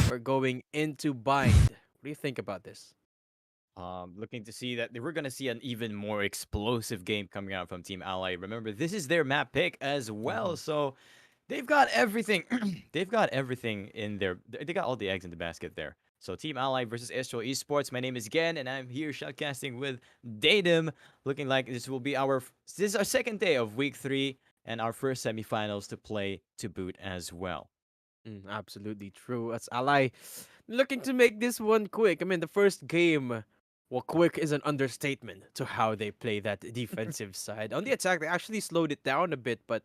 we're going into bind. What do you think about this? Looking to see that we're gonna see an even more explosive game coming out from Team Ally. Remember, this is their map pick as well, so they've got everything. They've got everything in their. They got all the eggs in the basket there. So Team Ally versus Aestrial Esports. My name is Gen, and I'm here shoutcasting with Datum. Looking like this will be this is our second day of Week 3 and our first semifinals to play to boot as well. Absolutely true. As Alay looking to make this one quick. I mean, the first game, well, quick is an understatement to how they play that defensive side. On the attack, they actually slowed it down a bit, but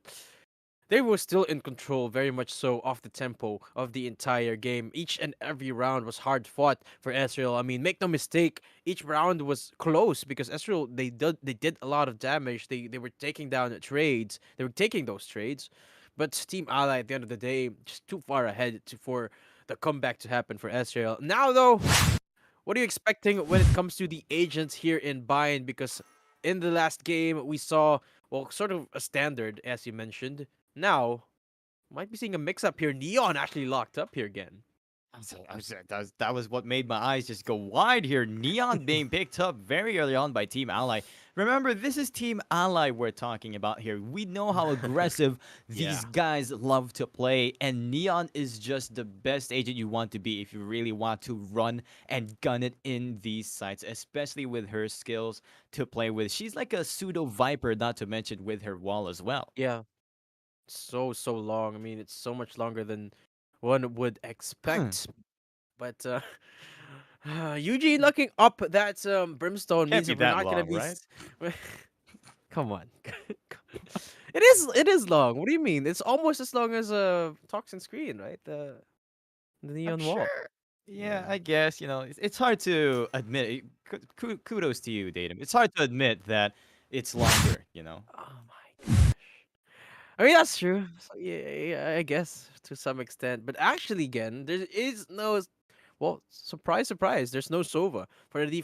they were still in control, very much so, off the tempo of the entire game. Each and every round was hard fought for Ezreal. I mean, make no mistake, each round was close because Ezreal, they did a lot of damage. They were taking down trades. They were taking those trades. But Team Ally, at the end of the day, just too far ahead for the comeback to happen for Aestrial. Now, though, what are you expecting when it comes to the agents here in Bind? Because in the last game, we saw, well, sort of a standard, as you mentioned. Now, might be seeing a mix-up here. Neon actually locked up here again. That was what made my eyes just go wide here. Neon being picked up very early on by Team Ally. Remember, this is Team Ally we're talking about here. We know how aggressive these guys love to play, and Neon is just the best agent you want to be if you really want to run and gun it in these sites, especially with her skills to play with. She's like a pseudo Viper, not to mention with her wall as well. Yeah, so long. I mean, it's so much longer than one would expect. But Eugene looking up that brimstone Can't means be that we're that not gonna long, be. right? Come on. It is long. What do you mean? It's almost as long as a toxin screen, right? The neon wall. Sure. Yeah, I guess, it's hard to admit. Kudos to you, Datum. It's hard to admit that it's longer. Oh my gosh. I mean, that's true. So, yeah, I guess to some extent. But actually, again, there is no. Well, surprise, surprise. There's no Sova for the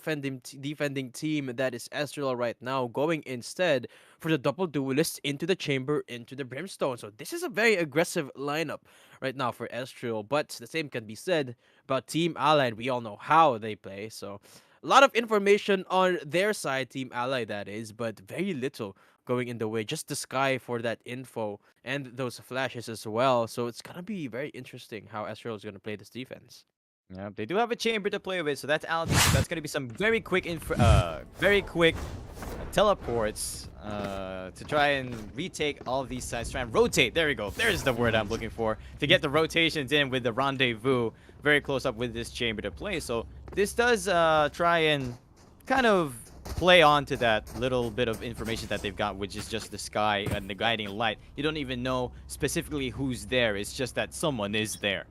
defending team that is Aestrial right now, going instead for the double duelist into the chamber, into the brimstone. So this is a very aggressive lineup right now for Aestrial. But the same can be said about Team Allied. We all know how they play. So a lot of information on their side, Team Allied that is, but very little going in the way. Just the sky for that info and those flashes as well. So it's gonna be very interesting how Aestrial is gonna play this defense. Yeah, they do have a chamber to play with, so that's Alay. So that's gonna be some very quick teleports to try and retake all of these sides. Try and rotate. There we go. There's the word I'm looking for to get the rotations in with the rendezvous very close up with this chamber to play. So this does try and kind of play on to that little bit of information that they've got, which is just the sky and the guiding light. You don't even know specifically who's there. It's just that someone is there.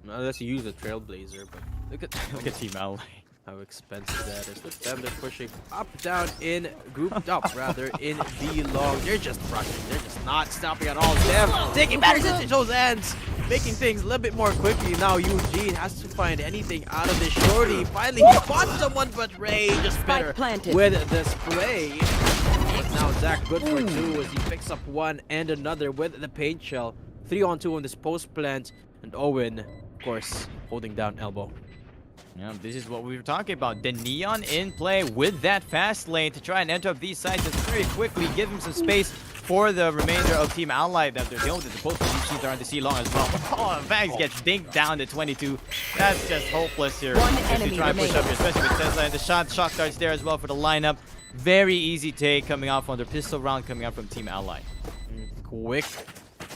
Unless you use a trailblazer, but Look at Team Alay. how expensive that is. Look at them, they're pushing up, down, in, grouped up, rather, in the long. They're just rushing. They're just not stopping at all. Them taking matters into those ends, making things a little bit more quickly. Now Eugene has to find anything out of this shorty. Finally, he fought someone, but Ray just better with the spray. But now Zach good for two as he picks up one and another with the paint shell. 3-on-2 on this post plant, and Owen, of course, holding down elbow. Yeah, this is what we were talking about. The Neon in play with that fast lane to try and enter up these sides and very quickly give him some space for the remainder of Team Allied. That they're dealing with the both of these teams are on the C long as well. Oh, Vags gets dinked down to 22. That's just hopeless here. One If enemy you try and push up here, especially with Tesla and the shock darts there as well for the lineup. Very easy take coming out from the pistol round coming out from Team Allied. Quick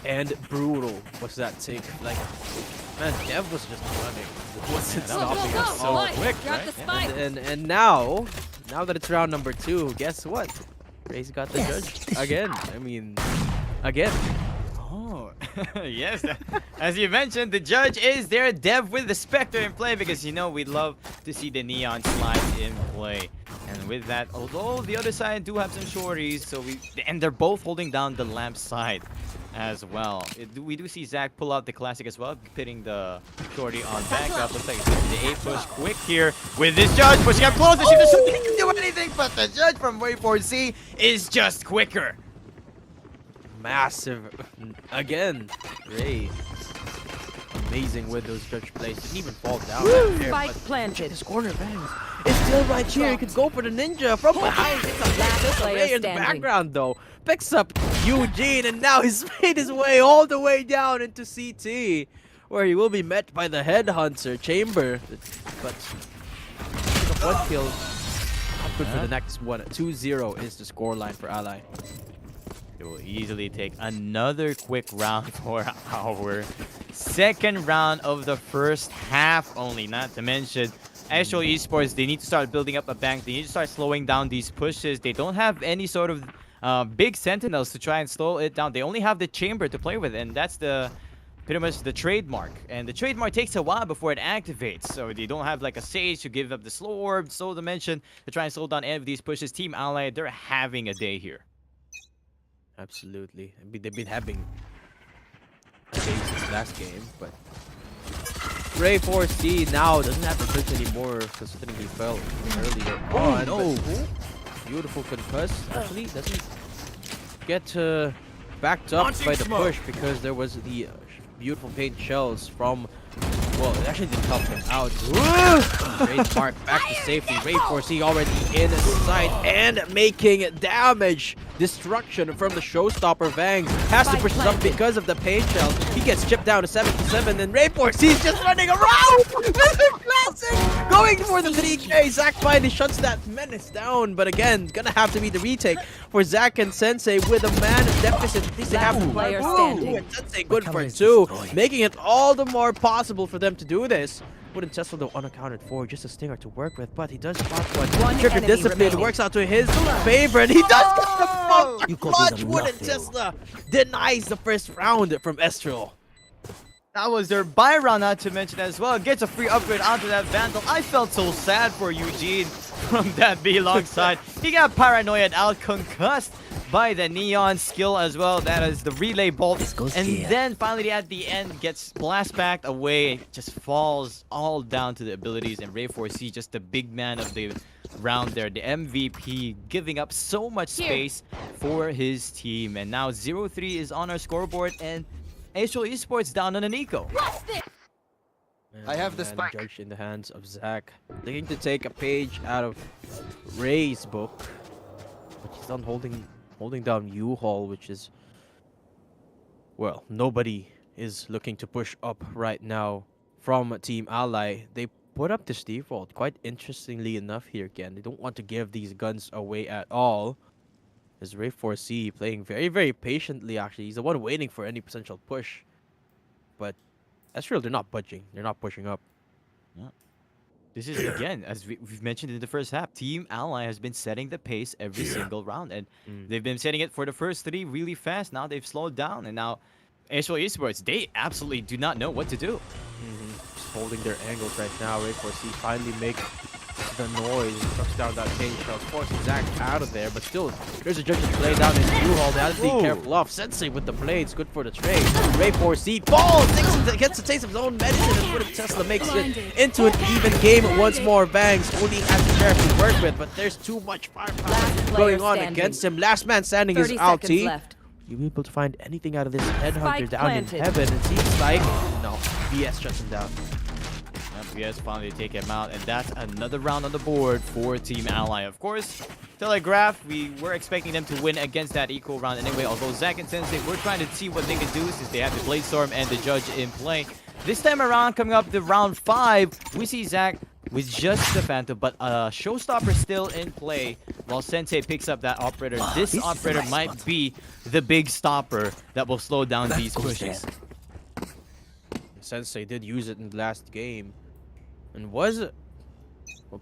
and brutal was that take. Like, man, Dev was just running. Wasn't stopping us so Boy, quick, grab right? the spike. And now that it's round number 2, guess what? Ray's got the judge again. I mean, again. Oh, yes. As you mentioned, the judge is there, Dev with the Spectre in play because, you know, we love to see the Neon slide in play. And with that, although the other side do have some shorties, and they're both holding down the lamp side as well. We do see Zach pull out the classic as well, pitting the shorty on backup. Looks like it's going to be the 8 push quick here with this judge pushing up close. She doesn't do anything, but the judge from Way 4C is just quicker. Massive. Again, Ray. Amazing with those judge plays. Didn't even fall down. Spike planted. This corner bangs. It's still right here. He could go for the ninja from behind. Picks up Last player Ray in the standing. background though. Picks up Eugene, and now he's made his way all the way down into CT, where he will be met by the headhunter Chamber. But pick up 1 kill. Not good for the next one. 2-0 is the scoreline for Alay. It will easily take another quick round for our second round of the first half only. Not to mention, Aestrial eSports, they need to start building up a bank. They need to start slowing down these pushes. They don't have any sort of big sentinels to try and slow it down. They only have the chamber to play with, and that's pretty much the trademark. And the trademark takes a while before it activates. So they don't have like a Sage to give up the slow orb, slow dimension to try and slow down any of these pushes. Team Alay, they're having a day here. Absolutely. I mean, they've been having a day since last game, but Ray 4C now doesn't have the touch anymore considering he fell earlier. Oh no! Beautiful concuss. Actually, doesn't get backed up by the push because there was the beautiful paint shells from. Well, it actually didn't help him out. Ray's mark back to safety. Ray 4C already inside and making damage. Destruction from the showstopper Vangs. Has to push up because of the paint shell. He gets chipped down to 7-7, and Ray 4C is just running around. Mr. Classic going for the 3K. Zach finally shuts that menace down, but again, it's gonna have to be the retake for Zach and Sensei with a man deficit. At least they have to Player standing. and Sensei good for 2, making it all the more possible for them to do this. Wouldn't Tesla though unaccounted for, just a stinger to work with, but he does spot one. Trigger enemy discipline remaining. works out to his favor, and he does get the You fuck copy clutch. them Wouldn't nothing. Tesla denies the first round from Aestrial. That was their buy round, not to mention as well. Gets a free upgrade onto that Vandal. I felt so sad for Eugene from that B long side. He got paranoid out, concussed by the Neon skill as well. That is the relay bolt. And then finally at the end gets blast backed away. Just falls all down to the abilities. And Ray 4C, just the big man of the round there. The MVP giving up so much space for his team. And now 0-3 is on our scoreboard. And Aestrial eSports down on an eco. I have the Man, spike. judge in the hands of Zach. Looking to take a page out of Ray's book. But he's done holding down U-Haul, which is, well, nobody is looking to push up right now from Team Alay. They put up this default quite interestingly enough here again. They don't want to give these guns away at all. As Ray 4C playing very, very patiently, actually. He's the one waiting for any potential push. But Aestrial, they're not budging. They're not pushing up. This is, again, as we've mentioned in the first half, Team Alay has been setting the pace every single round. And they've been setting it for the first 3 really fast. Now they've slowed down. And now Aestrial eSports, they absolutely do not know what to do. Just holding their angles right now. Ray 4C finally make the noise. Trucks down that paint shells, forcing Zach out of there. But still, there's a judge's play down in U-Haul. They have to be careful of. Sensei with the blades, good for the trade. Ray 4C falls, gets a taste of his own medicine, and Wooded Tesla makes it into an even game once more. Bangs only has the sheriff to work with, but there's too much firepower Last going player on standing. against him. Last man standing is 30 LT. seconds left. You be able to find anything out of this headhunter Spike down in planted. heaven? It seems like no. BS shuts him down. FPS finally take him out, and that's another round on the board for Team Alay. Of course, Telegraph, we were expecting them to win against that equal round anyway, although Zach and Sensei, we're trying to see what they can do since they have the Blade Storm and the Judge in play. This time around, coming up to round 5, we see Zach with just the Phantom, but Showstopper still in play while Sensei picks up that operator. This operator might be the big stopper that will slow down these pushes. Sensei did use it in the last game and was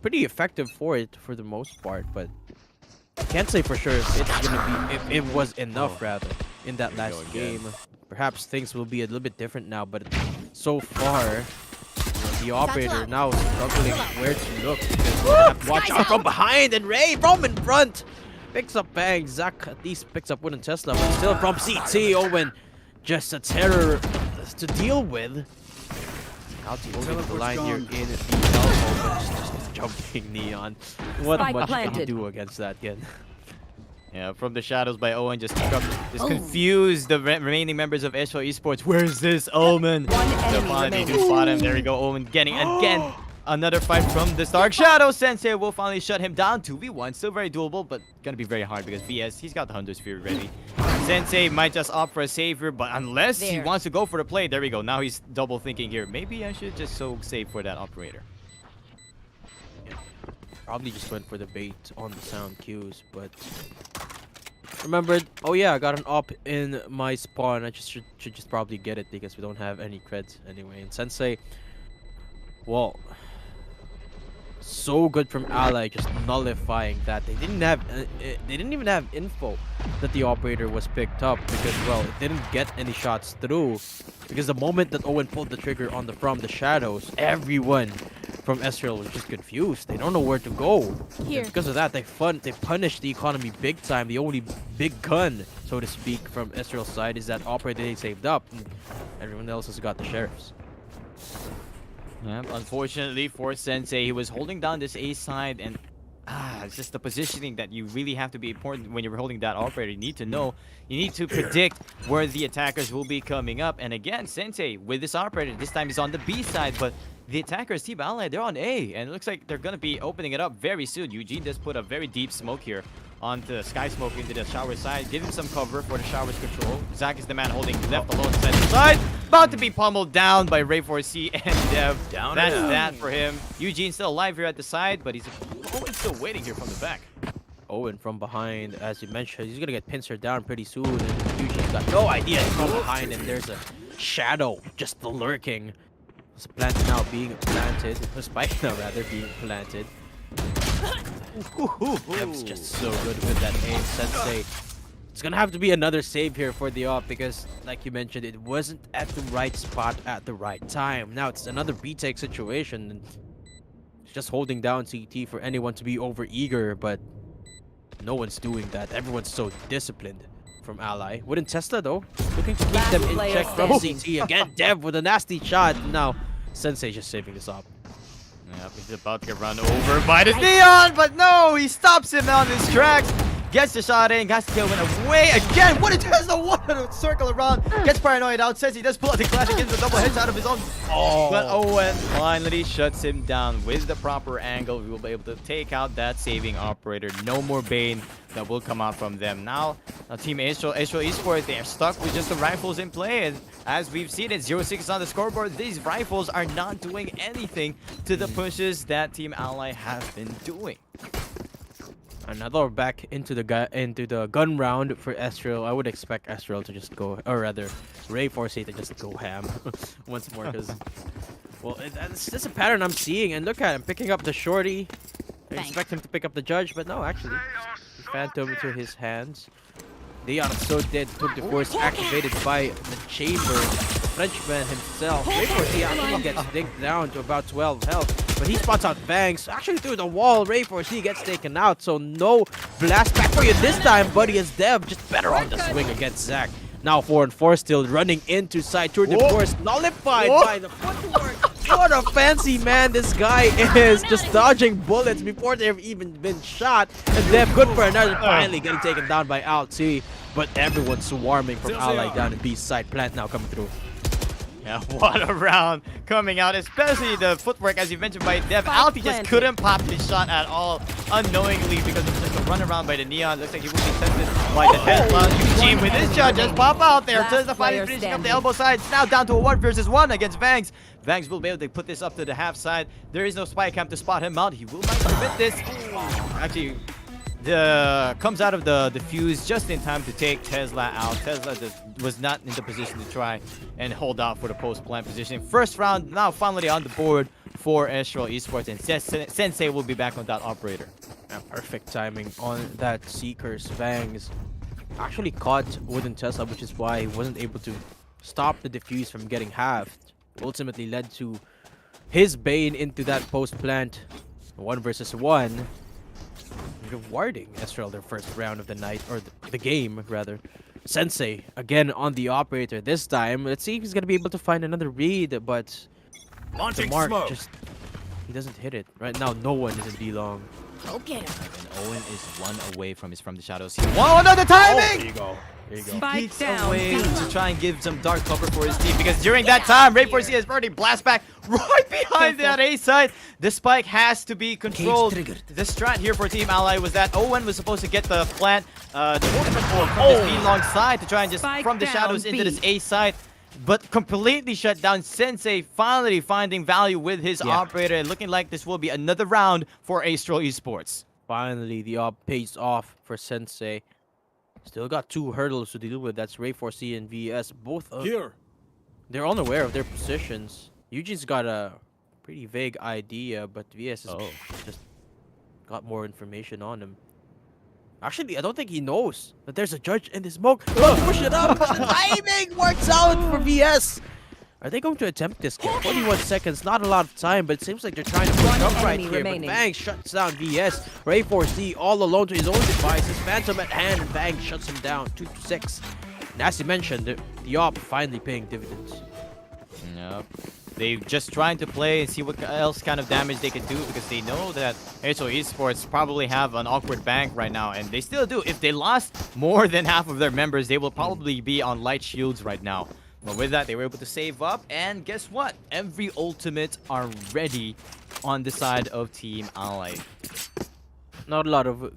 pretty effective for it for the most part, but I can't say for sure if it's gonna be if it was enough rather in that last game. Perhaps things will be a little bit different now, but so far the operator now is struggling where to look because we're gonna have to watch out from behind, and Ray from in front picks up bang. Zach at least picks up wooden Tesla, but still from CT, Owen just a terror to deal with. Alti holding the line here in the elbow, but just jumping Neon. What Spike much can you planted. do against that kid? Yeah, from the shadows by Owen, just confuse the remaining members of Aestrial eSports. Where's this Omen? One So enemy finally do remaining. spot him. There we go, Owen getting again another fight from the Dark Shadow. Sensei will finally shut him down. 2v1, still very doable, but gonna be very hard because VS, he's got the Hunter Sphere ready. Sensei might just opt for a savior, but unless he There. wants to go for the play, there we go. Now he's double thinking here. Maybe I should just save for that operator. Probably just went for the bait on the sound cues, but remembered, oh yeah, I got an op in my spawn. I just should just probably get it because we don't have any creds anyway. And Sensei, well, so good from Alay, just nullifying that. They didn't even have info that the operator was picked up because, well, it didn't get any shots through because the moment that Owen pulled the trigger on from the shadows, everyone from Aestrial was just confused. They don't know where to go. Here. And because of that, they punished the economy big time. The only big gun, so to speak, from Aestrial's side is that operator they saved up, and everyone else has got the sheriffs. Yeah, unfortunately for Sensei, he was holding down this A side, and it's just the positioning that you really have to be important when you're holding that operator. You need to know, you need to predict where the attackers will be coming up. And again, Sensei with this operator, this time he's on the B side, but the attackers, Team Alay, they're on A, and it looks like they're gonna be opening it up very soon. Eugene does put a very deep smoke here onto Sky Smoke into the shower side, give him some cover for the shower's control. Zach is the man holding left alone to center side, about to be pummeled down by Ray4C and Dev. That's that for him. Eugene still alive here at the side, but he's always still waiting here from the back. Owen from behind, as you mentioned, he's gonna get pincered down pretty soon, and Eugene's got no idea he's from behind, and there's a shadow just lurking. There's a plant now being planted, a spike now rather being planted. Dev's just so good with that aim. Sensei, it's gonna have to be another save here for the op because, like you mentioned, it wasn't at the right spot at the right time. Now it's another B-take situation, and it's just holding down CT for anyone to be over eager, but no one's doing that. Everyone's so disciplined from Alay. Wouldn't Tesla though, looking to keep them in player check from standing. CT again. Dev with a nasty shot. Now Sensei just saving this op. Yep, he's about to get run over by the Neon, but no, he stops him on his tracks. Gets the shot in, got the kill, went away again. What a Tesla, what a circle around. Gets paranoid out, says he does pull out the clash, gives a double headshot of his own. But Owen finally shuts him down with the proper angle. We will be able to take out that saving operator. No more Bane that will come out from them. Now, Team Aestrial eSports, they are stuck with just the rifles in play. And as we've seen it, 0-6 on the scoreboard. These rifles are not doing anything to the pushes that Team Alay have been doing. Another back into the gun round for Aestrial. I would expect Aestrial to just go, or rather, Ray4C to just go ham once more, because, well, it's just a pattern I'm seeing. And look at him picking up the shorty. I expect him to pick up the judge, but no, actually, he phantom into his hands. They are so dead. Took the force activated by the chamber. Frenchman himself. Ray4C actually gets digged down to about 12 health, but he spots out Banks actually through the wall. Ray4C gets taken out, so no blast back for you this time, buddy. As Dev just better on the swing against Zach. Now 4-4 still running into side. Tour de force nullified by the footwork. What a fancy man this guy is, just dodging bullets before they've even been shot. And Dev good for another, finally getting taken down by Alay. But everyone's swarming from Alay down in B side. Plant now coming through. Yeah, what a round coming out, especially the footwork, as you mentioned by Dev. Spike Alti just planted. couldn't pop his shot at all, unknowingly, because of just a run around by the Neon. Looks like he will be tested by the Tesla. Eugene with his shot just pop out there. Last Tesla finally player finishing up the standing. elbow side. It's now down to a 1 versus 1 against Vangs. Vangs will be able to put this up to the half side. There is no spy cam to spot him out. He will not commit this. Actually, comes out of the defuse just in time to take Tesla out. Tesla just was not in the position to try and hold out for the post-plant position. First round now finally on the board for Aestrial eSports, and Sensei will be back on that operator. Yeah, perfect timing on that Seekers. Vangs actually caught Wooden Tesla, which is why he wasn't able to stop the defuse from getting halved. Ultimately led to his Bane into that post-plant. 1 versus 1. Rewarding Aestrial their first round of the night, or the game rather. Sensei again on the operator this time. Let's see if he's gonna be able to find another read, but the mark just he doesn't hit it. Right now, no one is in B long. Go get him. And Owen is 1 away from the shadows. Whoa, another timing! There you go. There you go. Spike Peeks down. away B. to try and give some dark cover for his team, because during that time, Ray4C has already blast back right behind that A side. The spike has to be controlled. The strat here for Team Alay was that Owen was supposed to get the plant, the ultimate ult from this B long side to try and just Spike from the down, shadows into B. this A side. But completely shut down. Sensei finally finding value with his operator, and looking like this will be another round for Aestrial eSports. Finally, the op pays off for Sensei. Still got 2 hurdles to deal with. That's Ray4C and VS. Both they're unaware of their positions. Eugene's got a pretty vague idea, but VS has just got more information on him. Actually, I don't think he knows that there's a judge in the smoke. Oh, push it up! The timing works out for VS. Are they going to attempt this kill? 41 seconds, not a lot of time, but it seems like they're trying to push One up right enemy here. remaining. But Bang shuts down VS. Ray4C all alone to his own devices. Phantom at hand, and Bang shuts him down. 2-6. And as you mentioned, the op finally paying dividends. Yep. They're just trying to play and see what else kind of damage they can do, because they know that Aestrial eSports probably have an awkward bank right now, and they still do. If they lost more than half of their members, they will probably be on light shields right now. But with that, they were able to save up, and guess what? Every ultimate are ready on the side of Team Alay. Not a lot of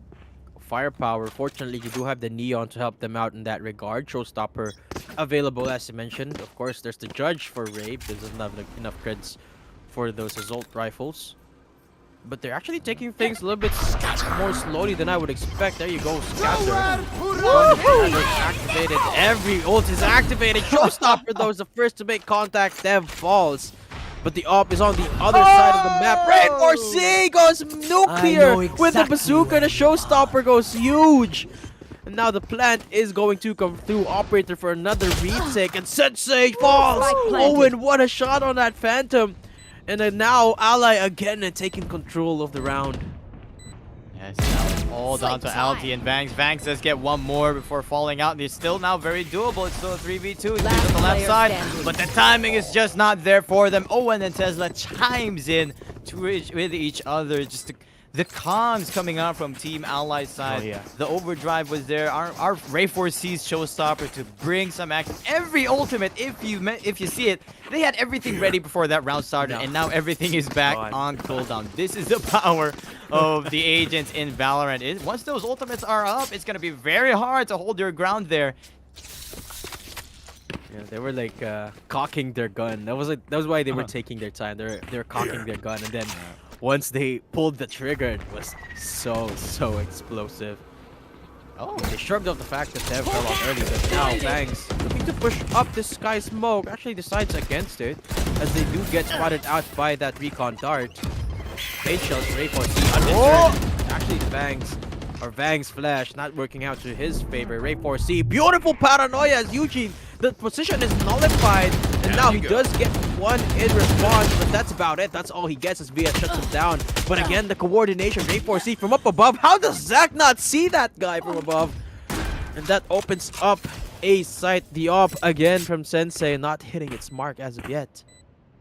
firepower. Fortunately, you do have the Neon to help them out in that regard. Showstopper available, as you mentioned. Of course, there's the Judge for Ray, because doesn't have enough creds for those assault rifles. But they're actually taking things a little bit more slowly than I would expect. There you go, Scatter. Activated. Every ult is activated. Showstopper, though, is the first to make contact. Dev falls. But the op is on the other side of the map. Ray4C goes nuclear with the bazooka. The Showstopper goes huge. And now the plant is going to come through. Operator for another retake. And Sensei falls. Owen, what a shot on that Phantom. And then now Alay again and taking control of the round. Yes, now it's all down to Alti and Vangs. Vangs does get 1 more before falling out. And it's still now very doable. It's still a 3v2. He's on the left side. But the timing is just not there for them. Owen and Tesla chimes in with each other. Just the cons coming out from Team Ally's side. Oh, yeah. The overdrive was there. Our Ray4C's Showstopper to bring some action. Every ultimate, if you see it, they had everything ready before that round started, and now everything is back on cooldown. This is the power of the agents in Valorant. Once those ultimates are up, it's gonna be very hard to hold your ground there. Yeah, they were like cocking their gun. That was why they were taking their time. They're cocking their gun, and then once they pulled the trigger, it was so explosive. Oh, they shrugged off the fact that Dev fell off early, but now Bangs looking to push up this Sky Smoke actually decides against it, as they do get spotted out by that recon dart. Fade shells Ray4C undisturbed. Actually, Vangs Flash not working out to his favor. Ray4C, beautiful paranoia as Eugene. The position is nullified, and now he does get 1 in response, but that's about it. That's all he gets as VS shuts him down. But again, the coordination, Ray4C from up above. How does Zach not see that guy from above? And that opens up a sight. The op again from Sensei, not hitting its mark as of yet.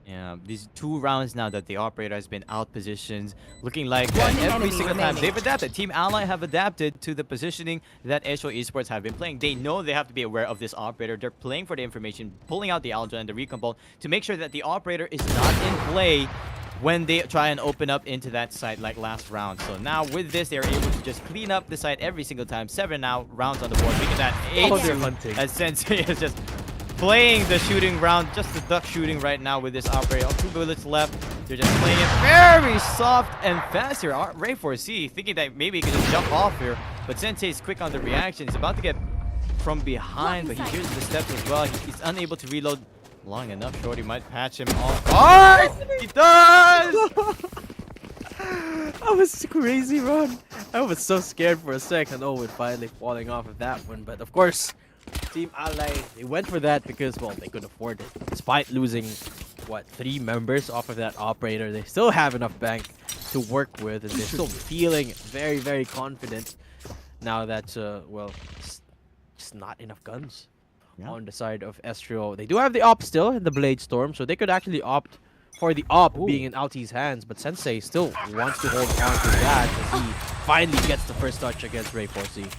Yeah, these 2 rounds now that the operator has been out positioned, looking like One every enemy single time remaining. they've adapted. Team Alay have adapted to the positioning that Aestrial eSports have been playing. They know they have to be aware of this operator. They're playing for the information, pulling out the Alja and the recon ball to make sure that the operator is not in play when they try and open up into that site like last round. So now with this, they're able to just clean up the site every single time. 7 now rounds on the board, making that 8 Oh, they're hunting. as Sensei is just playing the shooting round, just the duck shooting right now with this operator. 2 bullets left. They're just playing it very soft and fast here. Ray 4C thinking that maybe he could just jump off here, but Sensei's quick on the reaction. He's about to get from behind, but he hears the steps as well. He's unable to reload long enough. Shorty might patch him off. Oh, he does! That was crazy, Ron. I was so scared for a second. Oh, we're finally falling off of that one. But of course, Team Alay, they went for that because, well, they could afford it. Despite losing, what, 3 members off of that operator, they still have enough bank to work with. And they're still feeling very, very confident now that, well, just not enough guns on the side of Aestrial. They do have the op still in the Blade Storm, so they could actually opt for the op being in Alti's hands, but Sensei still wants to hold on to that as he finally gets the first touch against Ray 4C.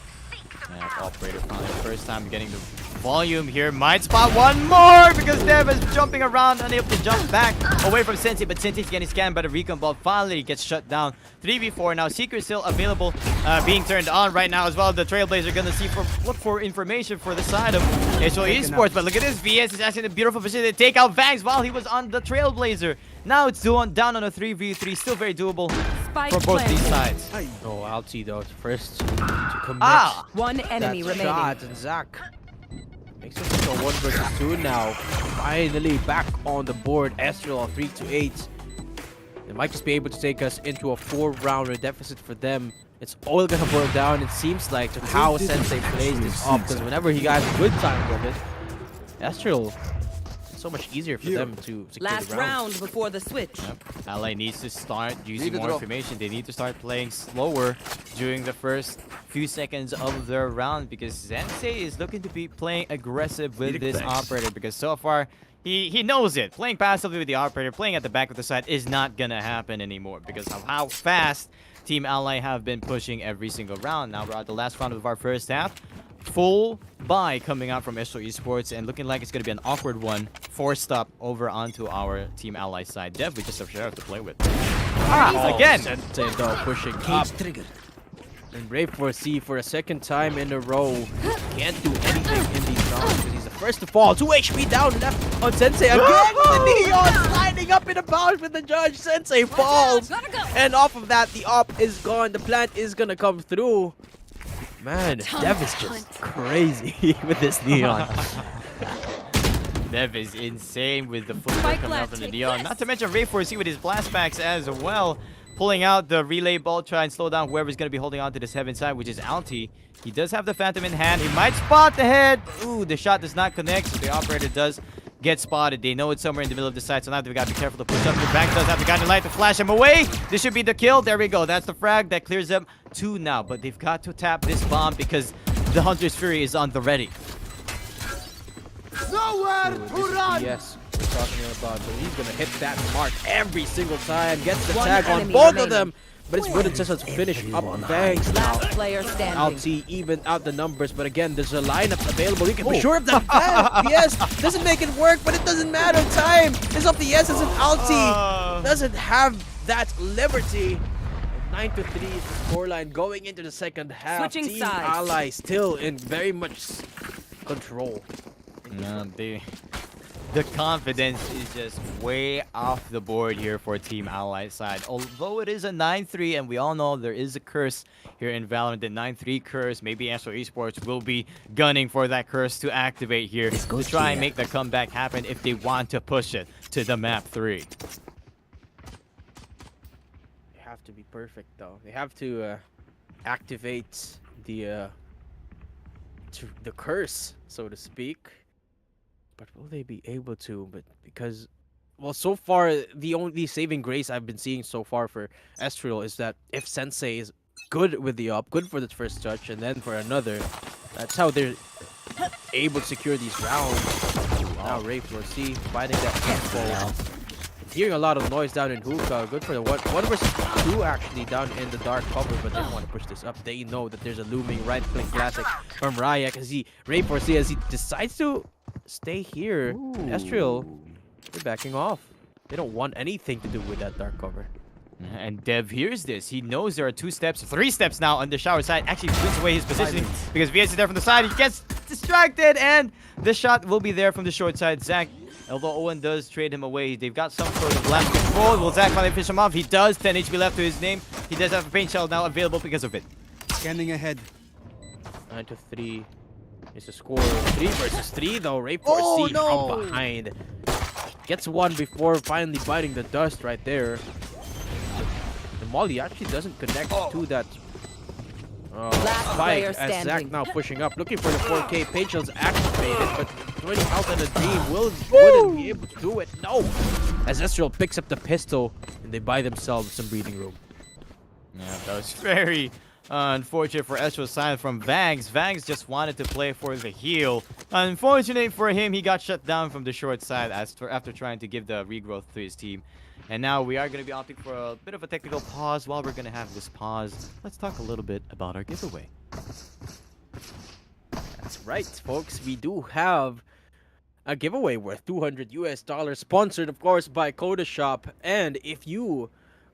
Yeah, operator finally first time getting the volume here. Might spot one more because Dev is jumping around, unable to jump back away from Sensei, but Sensei's getting scanned by the recon ball. Finally gets shut down. 3v4 now. Secret still available, being turned on right now as well. The Trailblazer gonna look for information for the side of Aestrial eSports, but look at this. VS is actually in a beautiful position to take out Vangs while he was on the Trailblazer. Now it's down on a 3v3, still very doable Spike for both these planted. sides. Oh, Alti though, first to commit One enemy that remaining. shot, and Zach makes it a 1 versus 2 now. Finally back on the board. Aestrial 3-8. They might just be able to take us into a 4-rounder deficit for them. It's all gonna boil down, it seems like, to how Sensei plays this off, because whenever he has a good time with it, Aestrial, it's so much easier for them to secure Last the round. round before the switch. Alay needs to start using Leave it more drop. information. They need to start playing slower during the first few seconds of their round because Sensei is looking to be playing aggressive with this operator because so far he knows it. Playing passively with the operator, playing at the back of the side is not gonna happen anymore because of how fast Team Alay have been pushing every single round. Now we're at the last round of our first half. Full buy coming out from Aestrial eSports and looking like it's going to be an awkward one. Forced up over onto our Team Ally side. Dev, we just have Sheriff to play with. Again! Sensei though pushing up. And Ray 4C for a second time in a row can't do anything in these rounds because he's the first to fall. 2 HP down left on Sensei again. The Neon sliding up in a bounce with the judge. Sensei falls. And off of that, the op is gone. The plant is gonna come through. Man, Dev is just crazy with this Neon. Dev is insane with the footwork Spike coming out left, from the take Neon. this. Not to mention Ray 4C with his blast packs as well. Pulling out the relay ball, try and slow down whoever's going to be holding on to this heaven side, which is Alti. He does have the Phantom in hand. He might spot the head. Ooh, the shot does not connect, so the operator does get spotted. They know it's somewhere in the middle of the site, so now they've got to be careful to push up. The back does have the guiding light to flash him away. This should be the kill. There we go. That's the frag that clears them 2 now, but they've got to tap this bomb because the Hunter's Fury is on the ready. Nowhere Ooh, to this run! yes, we're talking about. So he's gonna hit that mark every single time. Gets the One tag on enemy both of remaining. them. But it's Wooden Scissors to finish up on Banks now. Last player standing. Alti even out the numbers, but again, there's a lineup available. You can be sure of that. Yes, doesn't make it work, but it doesn't matter. Time is of the essence, and Alti doesn't have that liberty. 9-3 is the scoreline going into the second half. Switching Team sides. Alay still in very much control. No, the confidence is just way off the board here for Team Ally side. Although it is a 9-3, and we all know there is a curse here in Valorant, the 9-3 curse. Maybe Aestrial eSports will be gunning for that curse to activate here to try and make the comeback happen if they want to push it to the map 3. They have to be perfect though. They have to activate the curse, so to speak. But will they be able to? But because, well, so far the only saving grace I've been seeing so far for Aestrial is that if Sensei is good with the up, good for the first touch, and then for another, that's how they're able to secure these rounds. Now Ray 4C finding that pitfall. hearing a lot of noise down in hookah. Good for the one versus two actually down in the dark cover, but they don't want to push this up. They know that there's a looming right click classic from Ryak as he Ray4C as he decides to stay here. Aestrial, they're backing off. They don't want anything to do with that dark cover. And Dev hears this. He knows there are 2 steps, 3 steps now on the shower side. Actually puts away his positioning because VS is there from the side. He gets distracted, and the shot will be there from the short side. Zach, although Owen does trade him away, they've got some sort of last control. Will Zach finally finish him off? He does. 10 HP left to his name. He does have a paint shell now available because of it. Scanning ahead. 9-3 is the score. 3 versus 3 though. Ray4C from behind. Gets one before finally biting the dust right there. The Molly actually doesn't connect to that Last spike player as Zach standing. now pushing up, looking for the 4K. Paint shell's activated, but 20 health and a dream wouldn't be able to do it. No! As Aestrial picks up the pistol and they buy themselves some breathing room. Yeah, that was very unfortunate for Aestrial's side from Vangs. Vangs just wanted to play for the heal. Unfortunate for him, he got shut down from the short side after trying to give the regrowth to his team. And now we are going to be opting for a bit of a technical pause. While we're going to have this pause, let's talk a little bit about our giveaway. That's right, folks. We do have a giveaway worth $200 sponsored, of course, by Coda Shop. And if you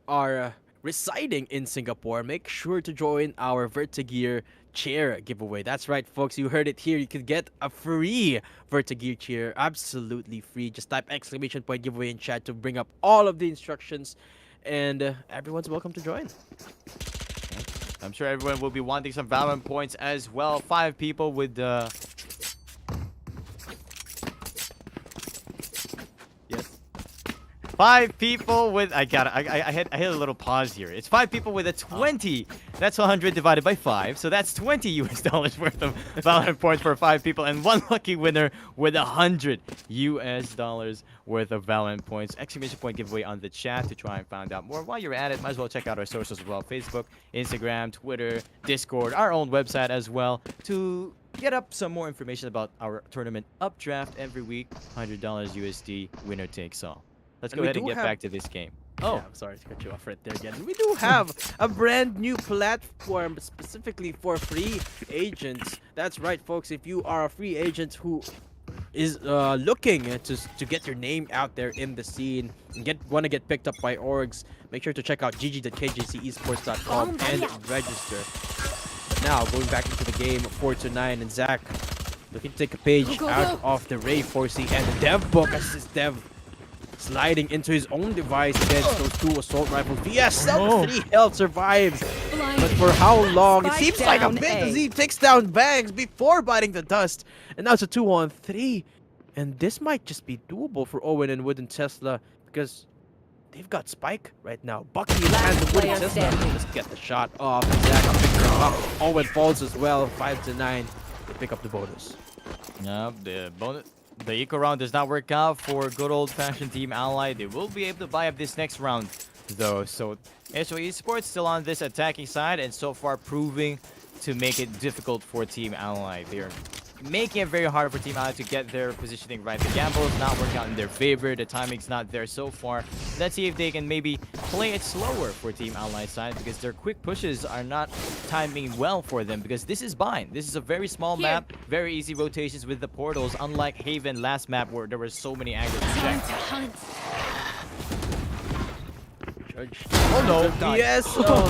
are residing in Singapore, make sure to join our Vertigear chair giveaway. That's right, folks. You heard it here. You could get a free Vertigear chair, absolutely free. Just type !giveaway in chat to bring up all of the instructions, and everyone's welcome to join. I'm sure everyone will be wanting some Valorant points as well. 5 people with Yes. 5 people with I hit a little pause here. It's 5 people with a 20. That's 100 divided by 5. So that's $20 worth of Valorant points for 5 people, and 1 lucky winner with $100 worth of Valorant points. Exclamation point giveaway on the chat to try and find out more. While you're at it, might as well check out our socials as well. Facebook, Instagram, Twitter, Discord, our own website as well to get up some more information about our tournament Updraft every week. $100 USD, winner takes all. Let's And go we ahead and do get have- back to this game. Oh, I'm sorry to cut you off right there again. We do have a brand new platform specifically for free agents. That's right, folks. If you are a free agent who is looking to get your name out there in the scene and want to get picked up by orgs, make sure to check out gg.kjcesports.com and register. But now, going back into the game, 4-9, and Zach looking to take a page out of the Ray4C and the Dev book as this Dev sliding into his own device against those 2 assault rifles. VS, 3 health survives. But for how long? It Spike seems like a down bit A. as he takes down Bangs before biting the dust. And now it's a 2-on-3. And this might just be doable for Owen and Wooden Tesla because they've got Spike right now. Bucky lands the Wooden player Tesla. standing. Let's get the shot off. Zach picks him up. Owen falls as well. 5-9. They pick up the bonus. Yeah, the eco round does not work out for good old-fashioned Team Alay. They will be able to buy up this next round, though. So, eSports still on this attacking side, and so far proving to make it difficult for Team Alay. They're making it very hard for Team Alay to get their positioning right. The gamble is not working out in their favor. The timing's not there so far. Let's see if they can maybe play it slower for Team Alay side, because their quick pushes are not timing well for them, because this is Bind. This is a very small map, very easy rotations with the portals, unlike Haven last map where there were so many angles to check. Judge. Oh no, Yes! Oh no,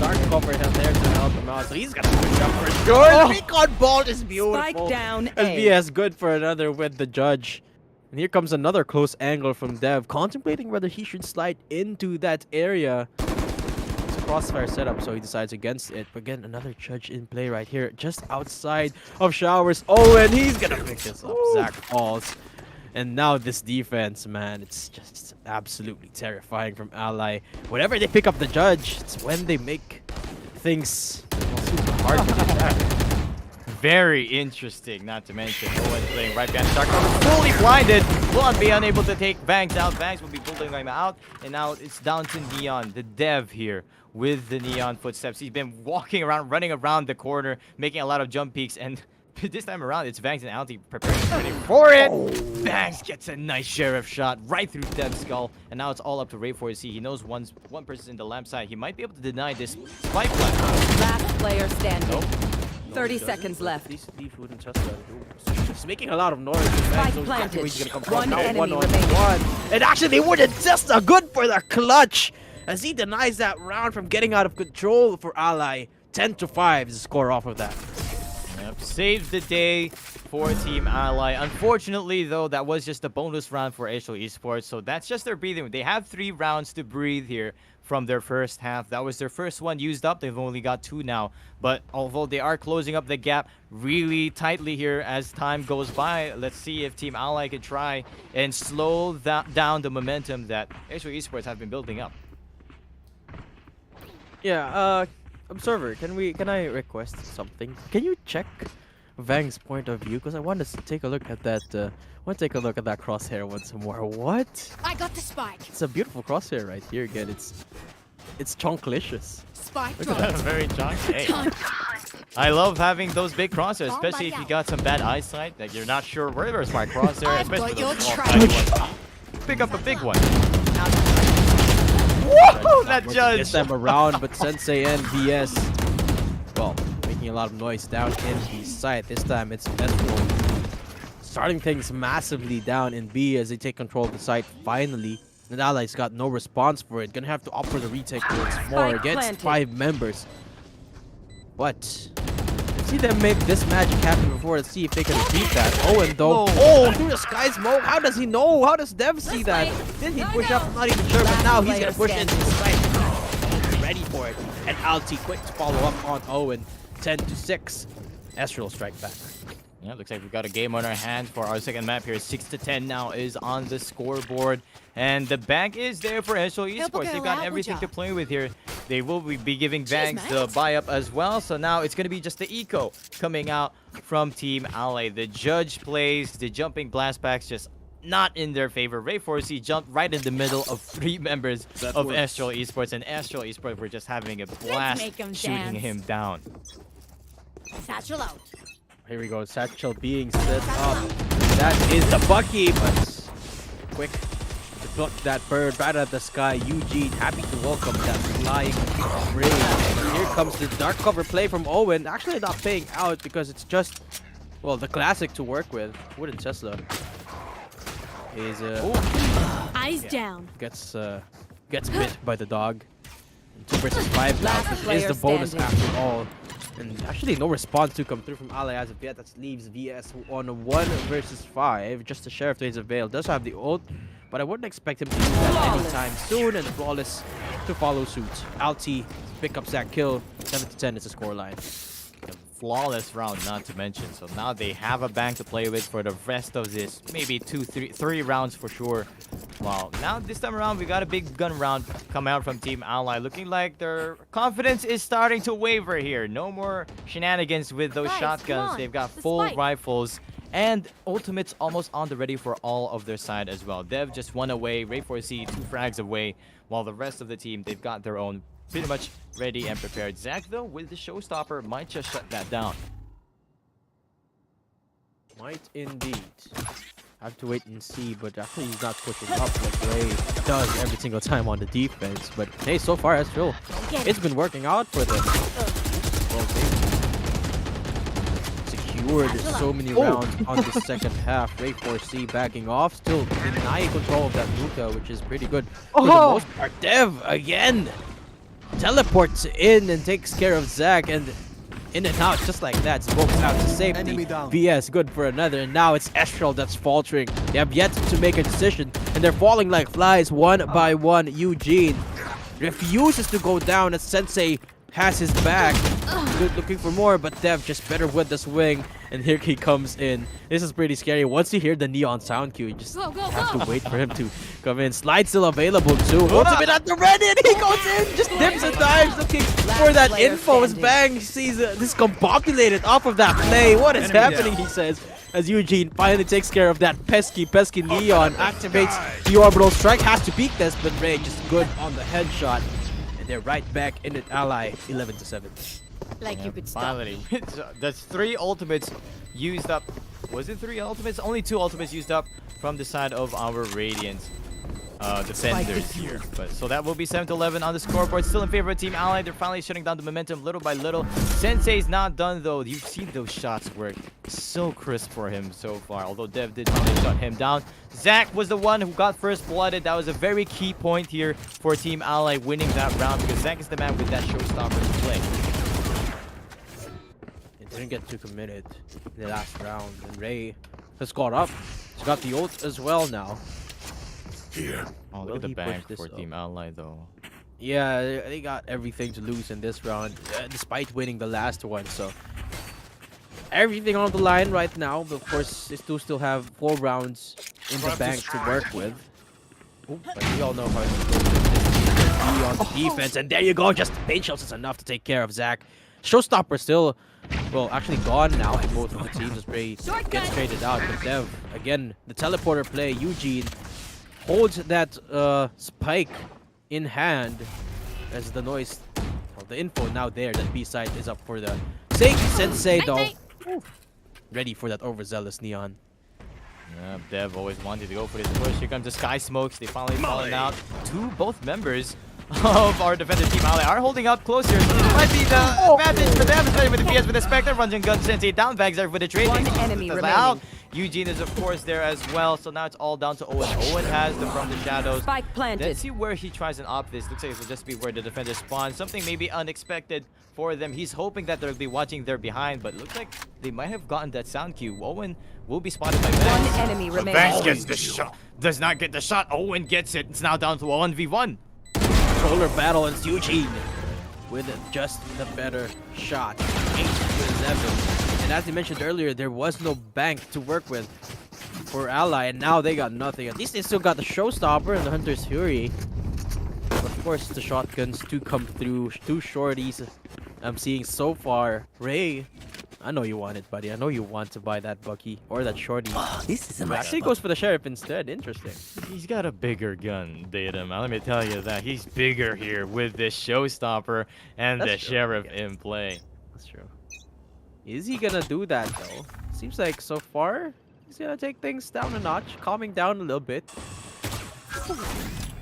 Dark Cover has there to help him out, so he's gonna push up for sure. Recon Bolt is beautiful. Spike down And A. VS good for another with the Judge. And here comes another close angle from Dev, contemplating whether he should slide into that area. It's a crossfire setup, so he decides against it. But again, another Judge in play right here, just outside of Showers. Oh, and he's gonna pick this up. Zach falls. And now this defense, man, it's just absolutely terrifying from Alay. Whenever they pick up the Judge, it's when they make things super hard to get back. Very interesting, not to mention Owen playing right behind the dark cover, fully blinded, will be unable to take Bangs out. Bangs will be pulling him out, and now it's down to Neon, the Dev here with the Neon footsteps. He's been walking around, running around the corner, making a lot of jump peeks, and this time around, it's Bangs and Alti preparing for it. Bangs gets a nice sheriff shot right through Dev's skull, and now it's all up to Ray for C. He knows one person's in the lamp side. He might be able to deny this spike plant. Last player standing. Nope. 30 seconds left. These wouldn't trust that. He's making a lot of noise. Spike Bangs planted. where he's gonna come from. One Now enemy one on remaining. one. And actually, they wouldn't just good for the clutch as he denies that round from getting out of control for Alay. 10-5 is the score off of that. Yep, saved the day for Team Alay. Unfortunately, though, that was just a bonus round for Aestrial eSports, so that's just their breathing. They have 3 rounds to breathe here from their first half. That was their first one used up. They've only got 2 now. But although they are closing up the gap really tightly here as time goes by, let's see if Team Alay can try and slow down the momentum that Aestrial eSports have been building up. Yeah, Observer, can I request something? Can you check Vang's point of view? Because I want to take a look at that. Want to take a look at that crosshair once more. What? I got the spike. It's a beautiful crosshair right here. Again, it's chonklicious. Spike Look at dropped. that. Very chunky. Hey. I love having those big crosshairs, especially if you got some bad eyesight, that you're not sure where's my crosshair, I've especially got your those small track. tiny ones. Pick up a big one. Whoa, that judge! This time around, but Sensei and VS, well, making a lot of noise down in the site. This time it's Aestrial starting things massively down in B as they take control of the site finally. And Alay's got no response for it. Gonna have to opt for the retake once more Spike against planted. 5 members. But let's see them make this magic happen before. Let's see if they can beat that. Owen though. Whoa. Oh, through the sky smoke. How does he know? How does Dev see that? Did he push up? I'm not even sure, but now he's gonna push into the site. Ready for it. And Alti quick to follow up on Owen. 10-6. Aestrial strike back. Yeah, looks like we've got a game on our hands for our second map here. 6-10 now is on the scoreboard. And the bank is there for Aestrial eSports. They've got everything to play with here. They will be giving Bangs the buy-up as well. So now it's going to be just the eco coming out from Team Alay. The judge plays, the jumping blast packs just not in their favor. Ray 4C jumped right in the middle of 3 members of Aestrial eSports. And Aestrial eSports were just having a blast make 'em shooting dance. him down. Satchel out. Here we go. Satchel being set up. That is the Bucky, but quick to pluck that bird right out of the sky. Eugene happy to welcome that flying ray. And here comes the dark cover play from Owen. Actually not paying out because it's just, well, the classic to work with. Wooden Tesla is Eyes down. gets bit by the dog. 2 versus 5 now. Last This is player the bonus standing. after all. And actually no response to come through from Alay as of yet. That leaves VS on a 1 versus 5. Just the Sheriff Days of Veil does have the ult, but I wouldn't expect him to do that anytime soon. And Flawless to follow suit. Alti pick up that kill. 7-10 is the scoreline. Flawless round, not to mention. So now they have a bank to play with for the rest of this, maybe 3 rounds for sure. Well, now this time around, we got a big gun round come out from Team Alay. Looking like their confidence is starting to waver here. No more shenanigans with those Guys, come shotguns. on, They've got the full spike. rifles. And ultimates almost on the ready for all of their side as well. Dev just 1 away, Ray 4C 2 frags away, while the rest of the team, they've got their own pretty much ready and prepared. Zach, though, with the showstopper, might just shut that down. Might indeed. Have to wait and see, but actually he's not pushing up like Ray does every single time on the defense. But hey, so far, Aestrial, it's been working out for them. Well, they secured so many rounds on the second half. Ray 4C backing off, still denying control of that Luka, which is pretty good for the most part. Dev, again, teleports in and takes care of Zach, and in and out just like that. Smokes out to safety. Enemy down. VS good for another, and now it's Aestrial that's faltering. They have yet to make a decision, and they're falling like flies one by one. Eugene refuses to go down as Sensei has his back. Good looking for more, but Dev just better with the swing, and here he comes in. This is pretty scary. Once you hear the neon sound cue, you just have to wait for him to come in. Slide still available too. Ultimate at the ready, and he goes in, just dips and dives, looking for that player info. As standing. Bang sees this combobulated off of that play. What is happening, he says, as Eugene finally takes care of that pesky neon, activates the orbital strike. Has to peek this, but Ray just good on the headshot. And they're right back in it. Ally 11-7. Like you could stop. Finally. That's 3 ultimates used up. Was it 3 ultimates? Only 2 ultimates used up from the side of our Radiant defenders here. But so that will be 7-11 on the scoreboard. Still in favor of Team Alay. They're finally shutting down the momentum little by little. Sensei's not done though. You've seen those shots work so crisp for him so far. Although Dev did finally shut him down. Zach was the one who got first blooded. That was a very key point here for Team Alay winning that round because Zach is the man with that showstopper to play. It didn't get too committed in the last round. And Ray has caught up. He's got the ult as well now. Oh, Will look at the he push bank this for up? Team Alay though. Yeah, they got everything to lose in this round, despite winning the last one. So everything on the line right now. But of course, they still have 4 rounds in the bank to work with. Ooh, but we all know how it's going to be on the defense. And there you go. Just paint shells is enough to take care of Zach. Showstopper still, well, actually gone now in both of the teams as Ray gets traded out. But Dev, again, the teleporter play, Eugene holds that spike in hand as the noise, well, the info now there that B side is up for the sake. Sensei though, ready for that overzealous Neon. Yeah, Dev always wanted to go for this push. Here comes the Sky Smokes. They finally fallen out. Both members of our defender Team Alay are holding up closer. So this might be the advantage for them, especially with the PS with the Spectre. Runs and Gun Sensei down bags there for the trade. One enemy out. remaining. Eugene is of course there as well. So now it's all down to Owen. Owen has the From the Shadows. Spike planted. Let's see where he tries and opt this. Looks like it will just be where the defender spawns. Something maybe unexpected for them. He's hoping that they'll be watching their behind, but looks like they might have gotten that sound cue. Owen will be spotted by One Banks. enemy remaining. Banks gets the shot. Does not get the shot. Owen gets it. It's now down to a 1v1. Controller battle and Eugene with just the better shot. 8-7. And as you mentioned earlier, there was no bank to work with for Alay, and now they got nothing. At least they still got the Showstopper and the Hunter's Fury. But of course, the shotguns do come through. 2 shorties I'm seeing so far. Ray, I know you want it, buddy. I know you want to buy that Bucky or that shorty. This is But actually goes for the Sheriff instead. Interesting. He's got a bigger gun, Datum. Let me tell you that. He's bigger here with this Showstopper and That's the true, Sheriff yes. in play. That's true. Is he gonna do that though? Seems like so far he's gonna take things down a notch, calming down a little bit.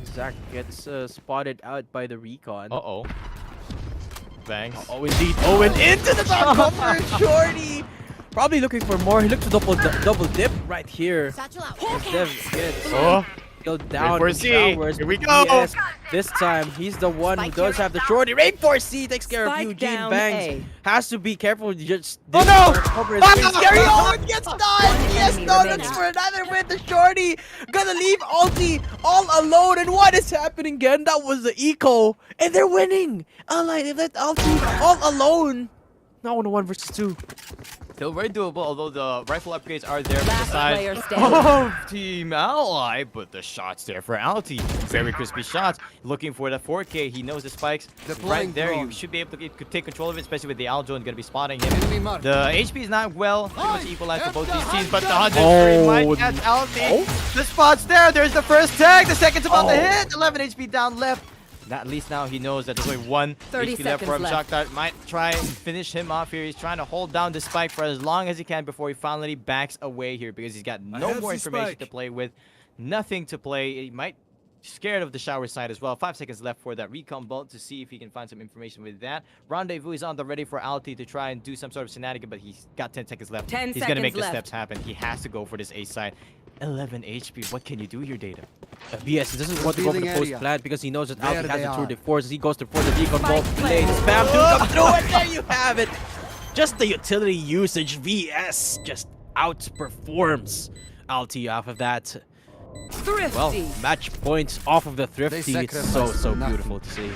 Zach gets spotted out by the recon. Uh-oh. Banks. Oh, indeed. Owen into the dark cover, shorty. Probably looking for more. He looks to double dip right here. Satchel out. As Dev gets Oh, killed down. for in C. showers. Here we go. Yes, this time he's the one who Spike does here. have the shorty. Rainforest C takes care of Spike Eugene down Bangs. Has to be careful. Just Oh, no! Cover his Ah! face. Gary Owen gets done. Yes, enemy no, remaining. looks for another with the shorty. Gonna leave ulti all alone. And what is happening again? That was the eco, and they're winning. Alay, they let ulti all alone. Now on a 1v2. Still very doable, although the rifle upgrades are there for the Last side player standing. of Team Alay, but the shots there for Alti. Very crispy shots. Looking for the 4K. He knows the spikes Deploying right there. You drone. should be able to take control of it, especially with the Aljo and going to be spotting him. Enemy mark. The HP is not well, pretty much equalized for both these teams, but the 100 Oh, might catch Alti. The spot's there. There's the first tag. The second's about to hit. 11 HP down left. At least now he knows that there's only 1 30 HP left for him. seconds left. Shockdart might try and finish him off here. He's trying to hold down the spike for as long as he can before he finally backs away here because he's got no have more the information spike. to play with. Nothing to play. He might scared of the shower side as well. 5 seconds left for that recon bolt to see if he can find some information with that. Rendezvous is on the ready for Alti to try and do some sort of shenanigan, but he's got 10 seconds left. 10 He's gonna make seconds the left. steps happen. He has to go for this A side. 11 HP. What can you do here, Data? BS, he doesn't want to go for the Revealing post area. plant because he knows that There Alti has they a tour are. de force as he goes to for the recon Spike ball play. planted. Spam to come through, and there you have it. Just the utility usage VS just outperforms Alti off of that. Thrifty. Well, match points off of the Thrifty. It's so sacrificed so nothing. beautiful to see.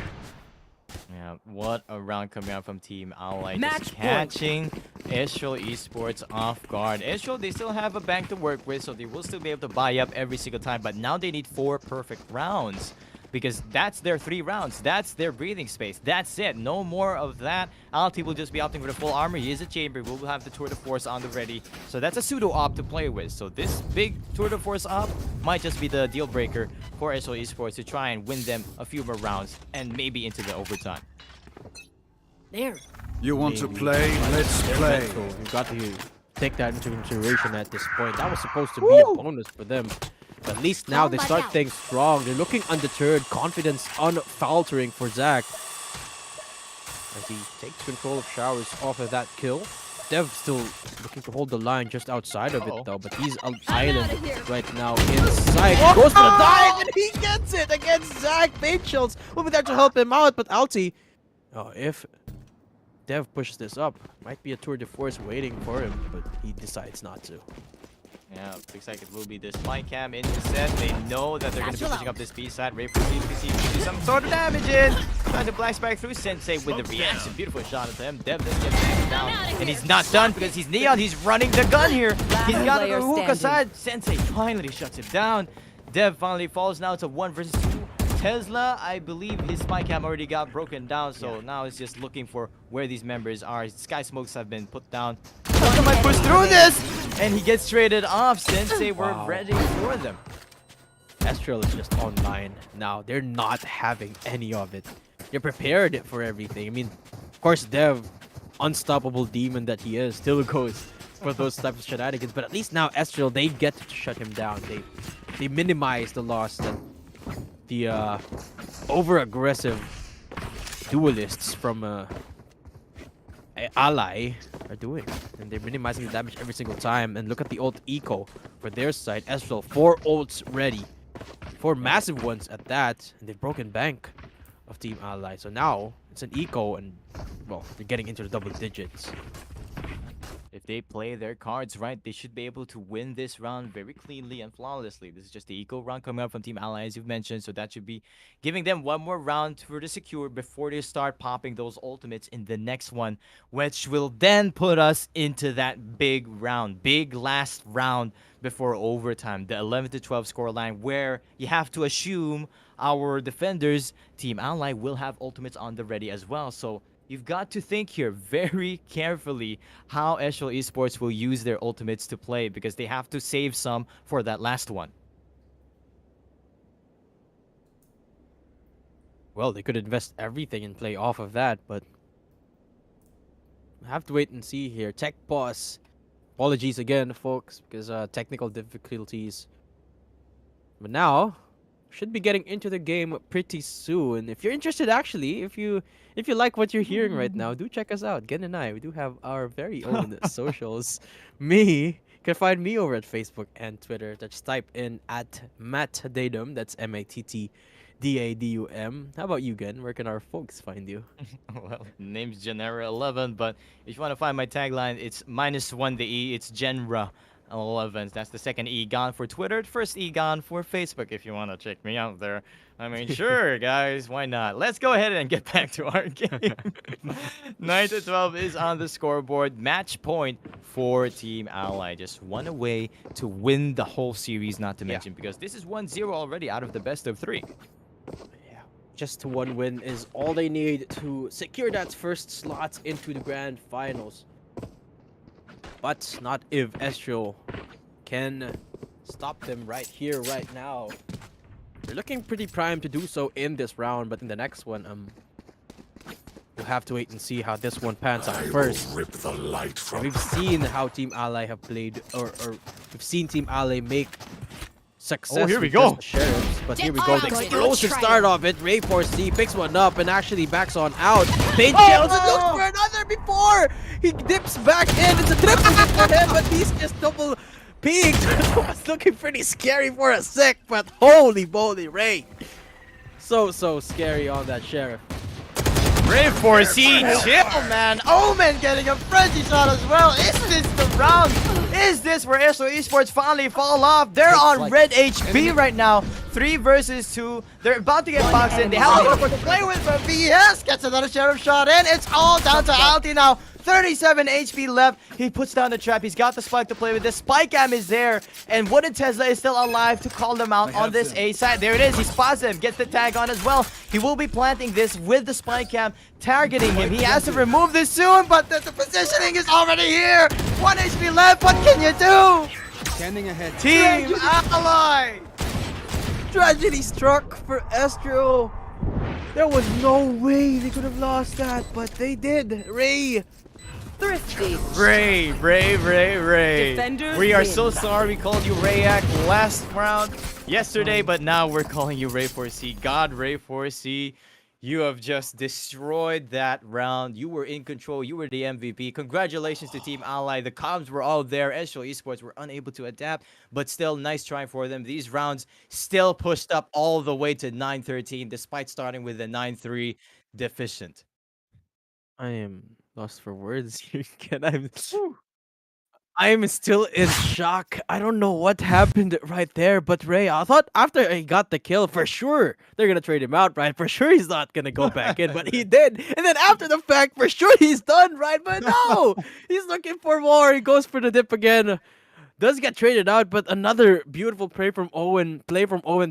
Yeah, what a round coming out from Team Alay. Match Just point. catching Aestrial eSports off guard. Aestrial, they still have a bank to work with, so they will still be able to buy up every single time, but now they need 4 perfect rounds because that's their 3 rounds. That's their breathing space. That's it. No more of that. Alty will just be opting for the full armor. He is a chamber. We'll have the Tour de Force on the ready. So that's a pseudo op to play with. So this big Tour de Force op might just be the deal breaker for Aestrial eSports to try and win them a few more rounds and maybe into the overtime. There. You want to Maybe. play? Let's play. Mental. You got to take that into consideration at this point. That was supposed to be a bonus for them. But at least now they Come start back out. things strong. They're looking undeterred. Confidence unfaltering for Zach. As he takes control of Showers off of that kill. Dev still looking to hold the line just outside of it though. But he's on island outta here. right now inside. Goes for the dive and he gets it against Zach. Bait Shields will be there to help him out. But Alty, if Dev pushes this up, might be a tour de force waiting for him, but he decides not to. Yeah, looks like it will be this spy cam in the set. They know that they're going to be pushing up this B side. Ray for CPC to do some sort of damage in. Trying to black spike through Sensei with the reaction. Beautiful shot at him. Dev then gets taken down. And he's not done because he's Neon. He's running the gun here. He's got player a hook standing. aside. Sensei finally shuts him down. Dev finally falls now to 1 versus 2. Tesla, I believe his spy cam already got broken down, so now it's just looking for where these members are. Sky smokes have been put down. Tesla might push through this, and he gets traded off. Sensei were Wow. ready for them. Aestrial is just online now. They're not having any of it. They're prepared for everything. I mean, of course, Dev, unstoppable demon that he is, still goes for those types of shenanigans. But at least now, Aestrial, they get to shut him down. They minimize the loss that the over-aggressive duelists from Alay are doing. And they're minimizing the damage every single time. And look at the ult eco for their side. Aestrial, 4 ults ready. 4 massive ones at that. And they've broken bank of Team Alay. So now, it's an eco and, well, they're getting into the double digits. If they play their cards right, they should be able to win this round very cleanly and flawlessly. This is just the eco round coming up from Team Alay, as you've mentioned, so that should be giving them one more round for the secure before they start popping those ultimates in the next one, which will then put us into that big round, big last round before overtime, the 11-12 scoreline, where you have to assume our defenders, Team Alay, will have ultimates on the ready as well. So you've got to think here very carefully how Aestrial eSports will use their ultimates to play, because they have to save some for that last one. Well, they could invest everything and play off of that, but I have to wait and see here. Tech pause. Apologies again, folks, because technical difficulties. But now, should be getting into the game pretty soon. If you're interested, actually, if you like what you're hearing right now, do check us out. Gen and I, we do have our very own socials. You can find me over at Facebook and Twitter. Just type in at @MattDadum. That's MattDadum. How about you, Gen? Where can our folks find you? Well, name's Genera11, but if you want to find my tagline, it's -1 the E. It's Genra11. That's the second E gone for Twitter, the first E gone for Facebook, if you want to check me out there. I mean, sure, guys, why not? Let's go ahead and get back to our game. 9-12 is on the scoreboard. Match point for Team Alay. Just one away to win the whole series, not to mention, because this is 1-0 already out of the best of 3. Yeah, just one win is all they need to secure that first slot into the grand finals. But not if Aestrial can stop them right here, right now. They're looking pretty primed to do so in this round, but in the next one, we'll have to wait and see how this one pans out first. Rip the light from We've seen how Team Alay have played, or we've seen Team Alay make success. here we with go. just the sheriffs, but here we go. The Get explosive on. start of it. Ray 4C picks one up and actually backs on out. Paige Jones looks for another before he dips back in. It's a triple hit for him, but he's just double peaked. It was looking pretty scary for a sec, but holy moly, Ray. So scary on that sheriff. Ray 4C, chill, man. Omen getting a frenzy shot as well. Is this the round? Is this where Aestrial eSports finally fall off? They're on red HP right now. 3 versus 2. They're about to get boxed in. They have a to play with, but VS gets another sheriff shot in. It's all down to Alty now. 37 HP left. He puts down the trap. He's got the spike to play with. The spike cam is there. And Wooden Tesla is still alive to call them out on this A side. There it is. He spots him. Gets the tag on as well. He will be planting this with the spike cam, targeting him. He has to remove this soon, but the positioning is already here. 1 HP left. What can you do? Standing ahead. Team Alay. Tragedy struck for Aestrial. There was no way they could have lost that, but they did. Ray. Thrifty. Ray. Defenders We are win. so sorry we called you Rayak last round yesterday, but now we're calling you Ray 4C. God, Ray 4C, you have just destroyed that round. You were in control. You were the MVP. Congratulations to Team Alay. The comms were all there. Aestrial eSports were unable to adapt, but still, nice try for them. These rounds still pushed up all the way to 9-13, despite starting with a 9-3 deficient. I am lost for words here. I'm still in shock. I don't know what happened right there, but Ray, I thought after he got the kill, for sure they're gonna trade him out, right? For sure he's not gonna go back in, but he did. And then after the fact, for sure he's done, right? But no, he's looking for more. He goes for the dip again. Does get traded out, but another beautiful play from Owen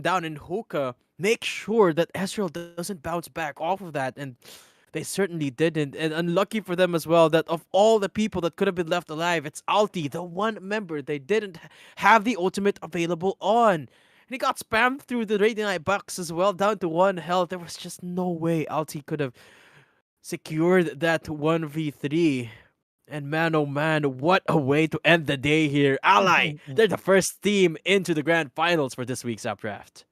down in hookah. Make sure that Ezreal doesn't bounce back off of that, and they certainly didn't. And unlucky for them as well that of all the people that could have been left alive, it's Alti, the one member they didn't have the ultimate available on. And he got spammed through the 89 bucks as well, down to 1 health. There was just no way Alti could have secured that 1v3. And man, oh man, what a way to end the day here. Alay, they're the first team into the grand finals for this week's Updraft.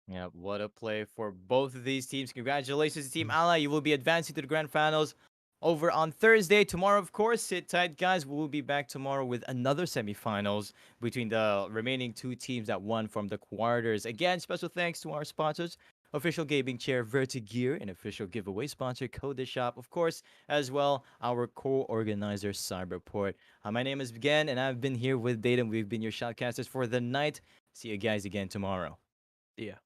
Yeah, what a play for both of these teams. Congratulations to Team Alay. You will be advancing to the grand finals over on Thursday. Tomorrow, of course, sit tight, guys. We will be back tomorrow with another semifinals between the remaining 2 teams that won from the quarters. Again, special thanks to our sponsors, official gaming chair Vertigear, and official giveaway sponsor Code Shop, of course, as well our co-organizer Cyberport. My name is Ben, and I've been here with Data. We've been your shoutcasters for the night. See you guys again tomorrow. Yeah.